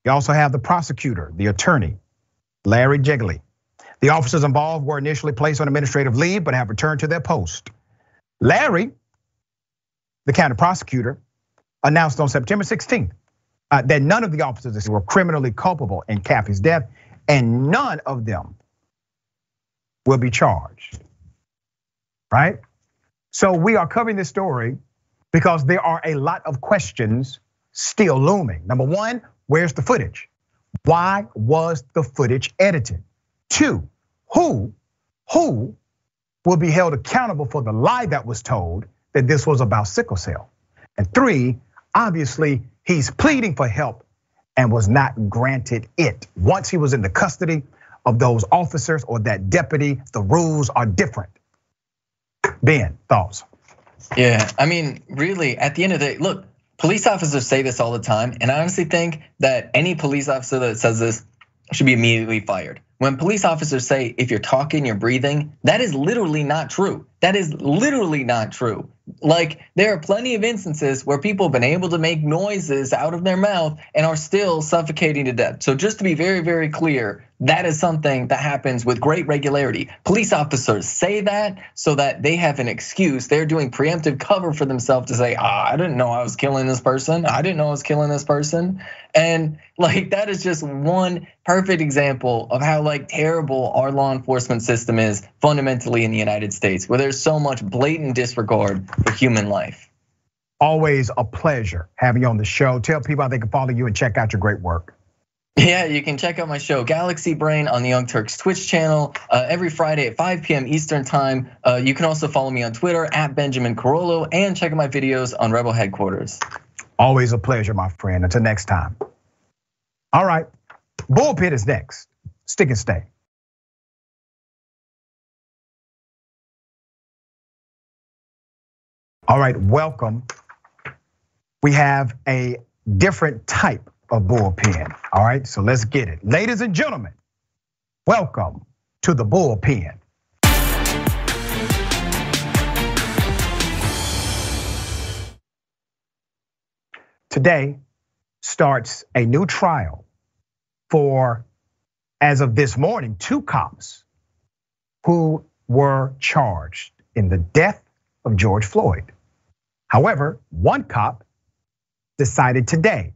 You also have the prosecutor, the attorney, Larry Jigley. The officers involved were initially placed on administrative leave, but have returned to their post. Larry, the county prosecutor, announced on September 16th that none of the officers were criminally culpable in Caffey's death, and none of them will be charged, right? So we are covering this story because there are a lot of questions still looming. Number one, where's the footage? Why was the footage edited? 2, who will be held accountable for the lie that was told that this was about sickle cell? And 3, obviously, he's pleading for help and was not granted it. Once he was in the custody of those officers or that deputy, the rules are different. Ben, thoughts? Yeah, I mean, really, at the end of the day, look, police officers say this all the time, and I honestly think that any police officer that says this should be immediately fired. When police officers say, if you're talking, you're breathing, that is literally not true. That is literally not true. Like, there are plenty of instances where people have been able to make noises out of their mouth and are still suffocating to death. So just to be very, very clear, that is something that happens with great regularity. Police officers say that so that they have an excuse. They're doing preemptive cover for themselves to say, I didn't know I was killing this person. I didn't know I was killing this person. And like, that is just one perfect example of how like terrible our law enforcement system is fundamentally in the United States, where there's so much blatant disregard for human life. Always a pleasure having you on the show. Tell people how they can follow you and check out your great work. Yeah, you can check out my show, Galaxy Brain, on the Young Turks Twitch channel every Friday at 5 p.m. Eastern time. You can also follow me on Twitter at Benjamin Carollo and check out my videos on Rebel Headquarters. Always a pleasure, my friend. Until next time. All right, Bullpit is next. Stick and stay. All right, welcome. We have a different type of bullpen. All right, so let's get it. Ladies and gentlemen, welcome to the bullpen. Today starts a new trial for, as of this morning, 2 cops who were charged in the death of George Floyd. However, 1 cop decided today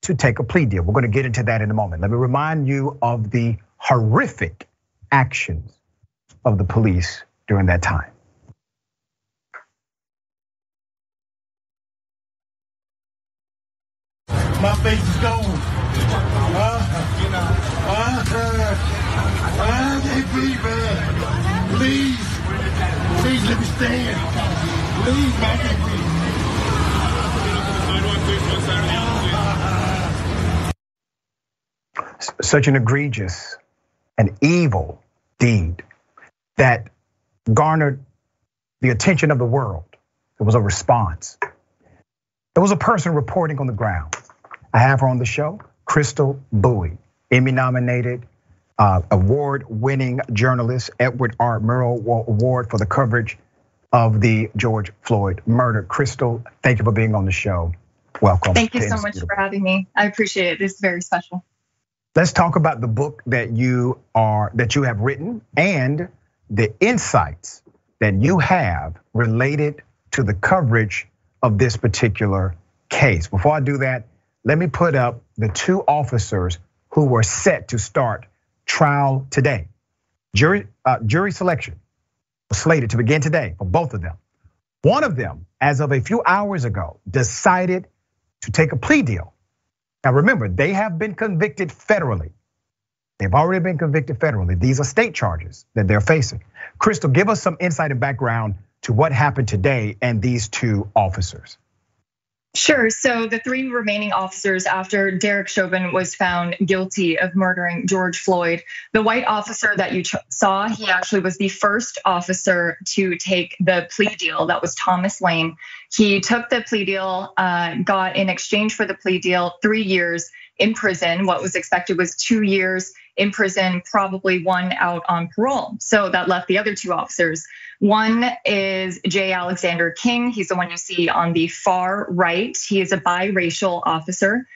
to take a plea deal. We're gonna get into that in a moment. Let me remind you of the horrific actions of the police during that time. My face is gone. Please, man. Please let me stand. Please, man. Such an egregious and evil deed that garnered the attention of the world. It was a response. There was a person reporting on the ground. I have her on the show, Crystal Bowie, Emmy-nominated, award-winning journalist, Edward R. Murrow Award for the coverage of the George Floyd murder. Crystal, thank you for being on the show. Welcome. Thank you so much for having me. I appreciate it. It's very special. Let's talk about the book that you have written and the insights that you have related to the coverage of this particular case. Before I do that, let me put up the two officers who were set to start trial today. Jury selection was slated to begin today for both of them. One of them, as of a few hours ago, decided to take a plea deal. Now remember, they have been convicted federally. They've already been convicted federally. These are state charges that they're facing. Crystal, give us some insight and background to what happened today and these two officers. Sure. So the three remaining officers, after Derek Chauvin was found guilty of murdering George Floyd, the white officer that you saw, he actually was the first officer to take the plea deal. That was Thomas Lane. He took the plea deal, got in exchange for the plea deal 3 years in prison. What was expected was 2 years in prison, probably 1 out on parole. So that left the other two officers. One is J. Alexander King. He's the one you see on the far right. He is a biracial officer.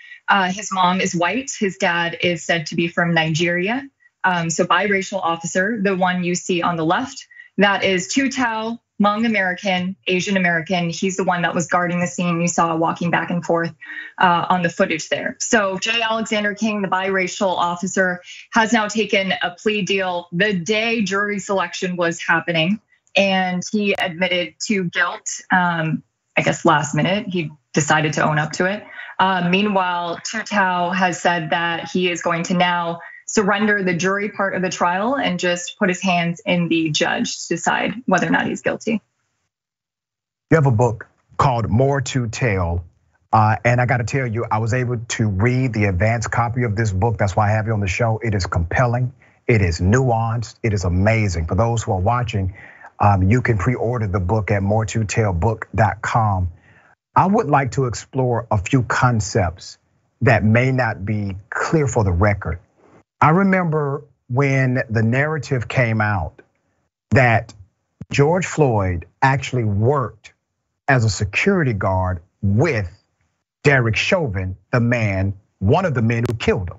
His mom is white. His dad is said to be from Nigeria. So biracial officer. The one you see on the left, that is Tutau, Hmong American, Asian American. He's the one that was guarding the scene you saw walking back and forth on the footage there. So J. Alexander King, the biracial officer, has now taken a plea deal the day jury selection was happening. And he admitted to guilt, I guess last minute, he decided to own up to it. Meanwhile, Tutau has said that he is going to now surrender the jury part of the trial and just put his hands in the judge to decide whether or not he's guilty. You have a book called More to Tell. And I gotta tell you, I was able to read the advanced copy of this book. That's why I have you on the show. It is compelling, it is nuanced, it is amazing. For those who are watching, you can pre-order the book at moretotellbook.com. I would like to explore a few concepts that may not be clear for the record. I remember when the narrative came out that George Floyd actually worked as a security guard with Derek Chauvin, the man, one of the men who killed him.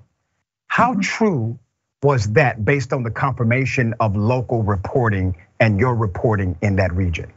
How true was that based on the confirmation of local reporting and your reporting in that region?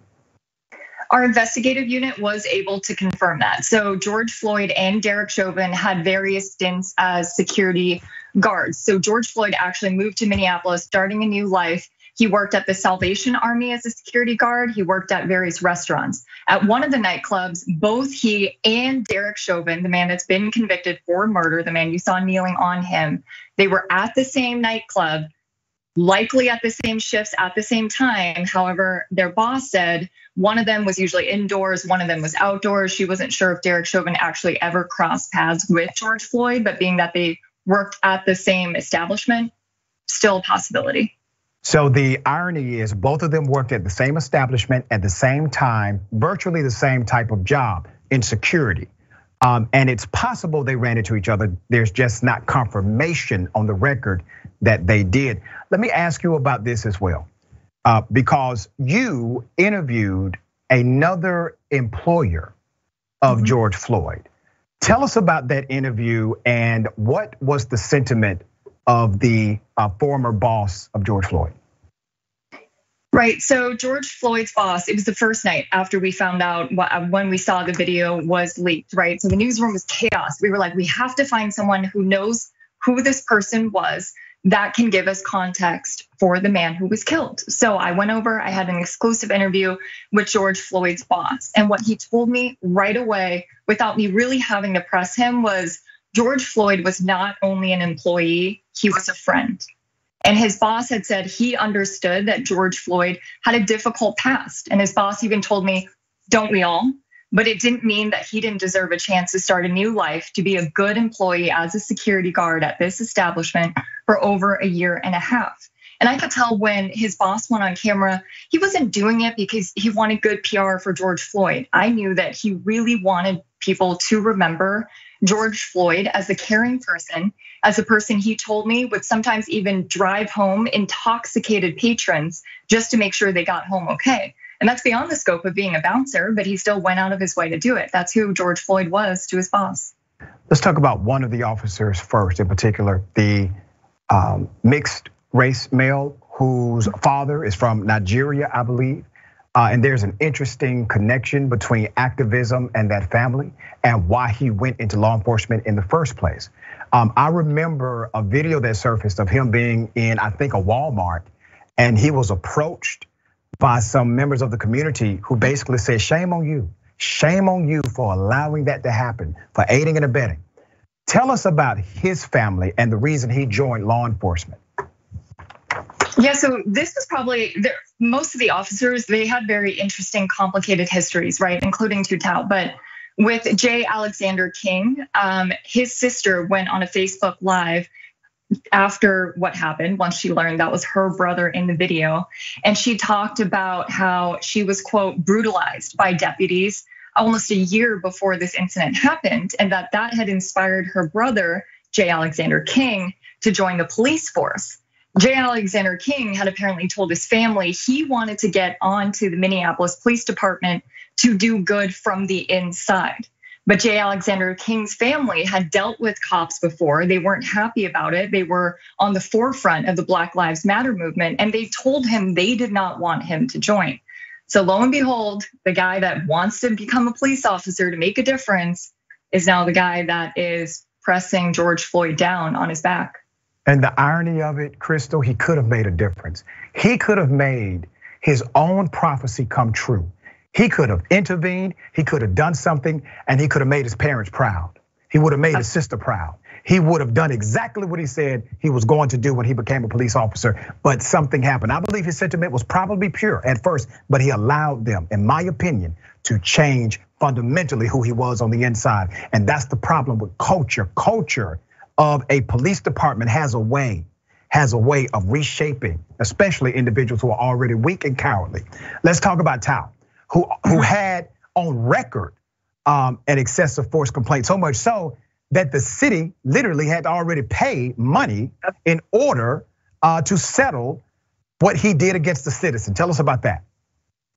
Our investigative unit was able to confirm that. So George Floyd and Derek Chauvin had various stints as security guards. So George Floyd actually moved to Minneapolis, starting a new life. He worked at the Salvation Army as a security guard. He worked at various restaurants. At one of the nightclubs, both he and Derek Chauvin, the man that's been convicted for murder, the man you saw kneeling on him, they were at the same nightclub, likely at the same shifts at the same time. However, their boss said one of them was usually indoors, one of them was outdoors. She wasn't sure if Derek Chauvin actually ever crossed paths with George Floyd, but being that they worked at the same establishment, still a possibility. So the irony is both of them worked at the same establishment at the same time, virtually the same type of job in security. And it's possible they ran into each other. There's just not confirmation on the record that they did. Let me ask you about this as well, because you interviewed another employer of George Floyd. Tell us about that interview and what was the sentiment of the former boss of George Floyd? Right, so George Floyd's boss, it was the first night after we found out when we saw the video was leaked, right? So the newsroom was chaos. We were like, we have to find someone who knows who this person was that can give us context for the man who was killed. So I went over, I had an exclusive interview with George Floyd's boss. And what he told me right away, without me really having to press him, was George Floyd was not only an employee, he was a friend. And his boss had said he understood that George Floyd had a difficult past. And his boss even told me, don't we all? But it didn't mean that he didn't deserve a chance to start a new life, to be a good employee as a security guard at this establishment for over a year and a half. And I could tell when his boss went on camera, he wasn't doing it because he wanted good PR for George Floyd. I knew that he really wanted people to remember George Floyd as a caring person, as a person he told me would sometimes even drive home intoxicated patrons just to make sure they got home okay. And that's beyond the scope of being a bouncer, but he still went out of his way to do it. That's who George Floyd was to his boss. Let's talk about one of the officers first, in particular, the mixed race male whose father is from Nigeria, I believe. And there's an interesting connection between activism and that family and why he went into law enforcement in the first place. I remember a video that surfaced of him being in, I think, a Walmart, and he was approached by some members of the community who basically said, shame on you for allowing that to happen, for aiding and abetting. Tell us about his family and the reason he joined law enforcement. Yeah, so this was probably, most of the officers, they had very interesting, complicated histories, right? Including Tou Thao. But with J. Alexander King, his sister went on a Facebook Live after what happened, once she learned that was her brother in the video. And she talked about how she was, quote, brutalized by deputies almost a year before this incident happened, and that had inspired her brother, J. Alexander King, to join the police force. J. Alexander King had apparently told his family he wanted to get onto the Minneapolis Police Department to do good from the inside. But J. Alexander King's family had dealt with cops before. They weren't happy about it. They were on the forefront of the Black Lives Matter movement, and they told him they did not want him to join. So lo and behold, the guy that wants to become a police officer to make a difference is now the guy that is pressing George Floyd down on his back. And the irony of it, Crystal, he could have made a difference. He could have made his own prophecy come true. He could have intervened, he could have done something, and he could have made his parents proud. He would have made his sister proud. He would have done exactly what he said he was going to do when he became a police officer, but something happened. I believe his sentiment was probably pure at first, but he allowed them, in my opinion, to change fundamentally who he was on the inside. And that's the problem with culture. Culture of a police department has a way of reshaping, especially individuals who are already weak and cowardly. Let's talk about Thao, who had on record an excessive force complaint, so much so that the city literally had to already pay money in order to settle what he did against the citizen. Tell us about that.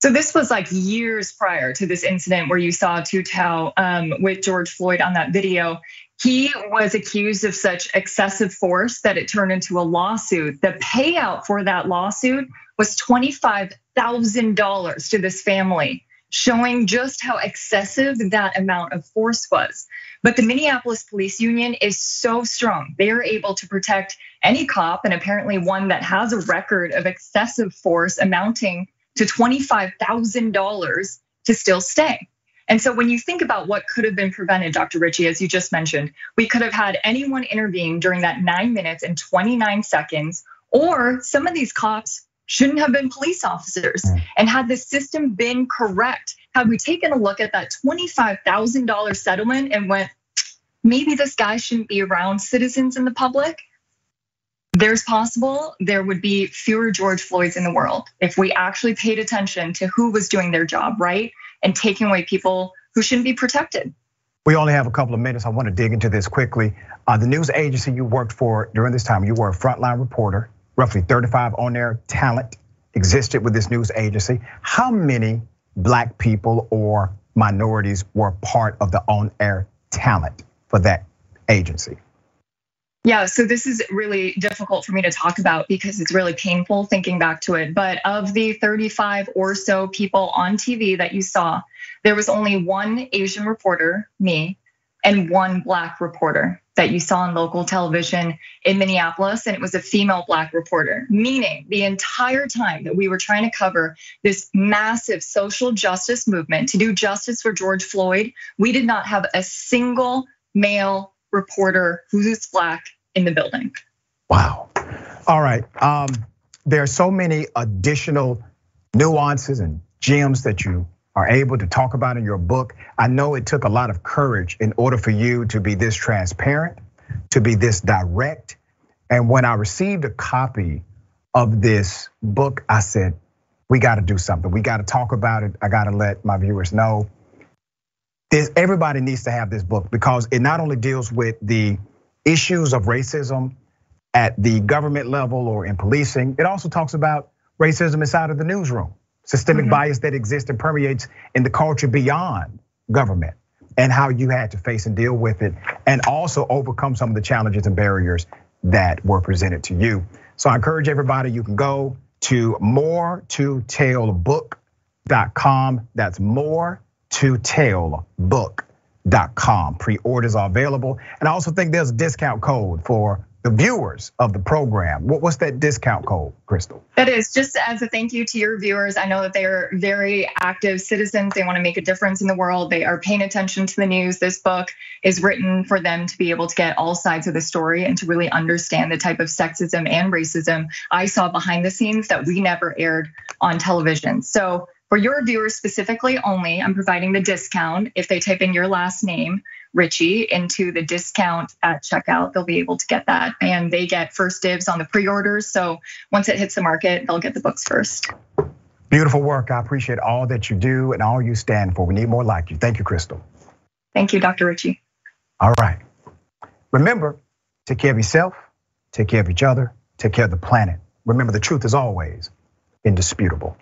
So this was like years prior to this incident where you saw Tou Thao with George Floyd on that video. He was accused of such excessive force that it turned into a lawsuit. The payout for that lawsuit was $25,000 to this family, showing just how excessive that amount of force was. But the Minneapolis Police Union is so strong. They are able to protect any cop, and apparently one that has a record of excessive force amounting to $25,000 to still stay. And so when you think about what could have been prevented, Dr. Richey, as you just mentioned, we could have had anyone intervene during that 9 minutes and 29 seconds, or some of these cops shouldn't have been police officers. And had the system been correct, had we taken a look at that $25,000 settlement and went, maybe this guy shouldn't be around citizens and the public, there's possible there would be fewer George Floyds in the world if we actually paid attention to who was doing their job right and taking away people who shouldn't be protected. We only have a couple of minutes. I want to dig into this quickly. The news agency you worked for during this time, you were a frontline reporter. Roughly 35 on-air talent existed with this news agency. How many Black people or minorities were part of the on-air talent for that agency? Yeah, so this is really difficult for me to talk about because it's really painful thinking back to it. But of the 35 or so people on TV that you saw, there was only one Asian reporter, me, and one Black reporter that you saw on local television in Minneapolis, and it was a female Black reporter, meaning the entire time that we were trying to cover this massive social justice movement to do justice for George Floyd, we did not have a single male reporter who's Black in the building. Wow. All right. There are so many additional nuances and gems that you are able to talk about in your book. I know it took a lot of courage in order for you to be this transparent, to be this direct. And when I received a copy of this book, I said, we got to do something. We got to talk about it. I got to let my viewers know. Everybody needs to have this book because it not only deals with the issues of racism at the government level or in policing, it also talks about racism inside of the newsroom, systemic bias that exists and permeates in the culture beyond government, and how you had to face and deal with it, and also overcome some of the challenges and barriers that were presented to you. So I encourage everybody, you can go to moretotellbook.com. That's moretotellbook.com. Pre-orders are available. And I also think there's a discount code for the viewers of the program. What's that discount code, Crystal? That is just as a thank you to your viewers. I know that they are very active citizens. They want to make a difference in the world. They are paying attention to the news. This book is written for them to be able to get all sides of the story and to really understand the type of sexism and racism I saw behind the scenes that we never aired on television. So for your viewers specifically only, I'm providing the discount. If they type in your last name, Richey, into the discount at checkout, they'll be able to get that. And they get first dibs on the pre-orders. So once it hits the market, they'll get the books first. Beautiful work. I appreciate all that you do and all you stand for. We need more like you. Thank you, Crystal. Thank you, Dr. Richey. All right. Remember, take care of yourself, take care of each other, take care of the planet. Remember, the truth is always indisputable.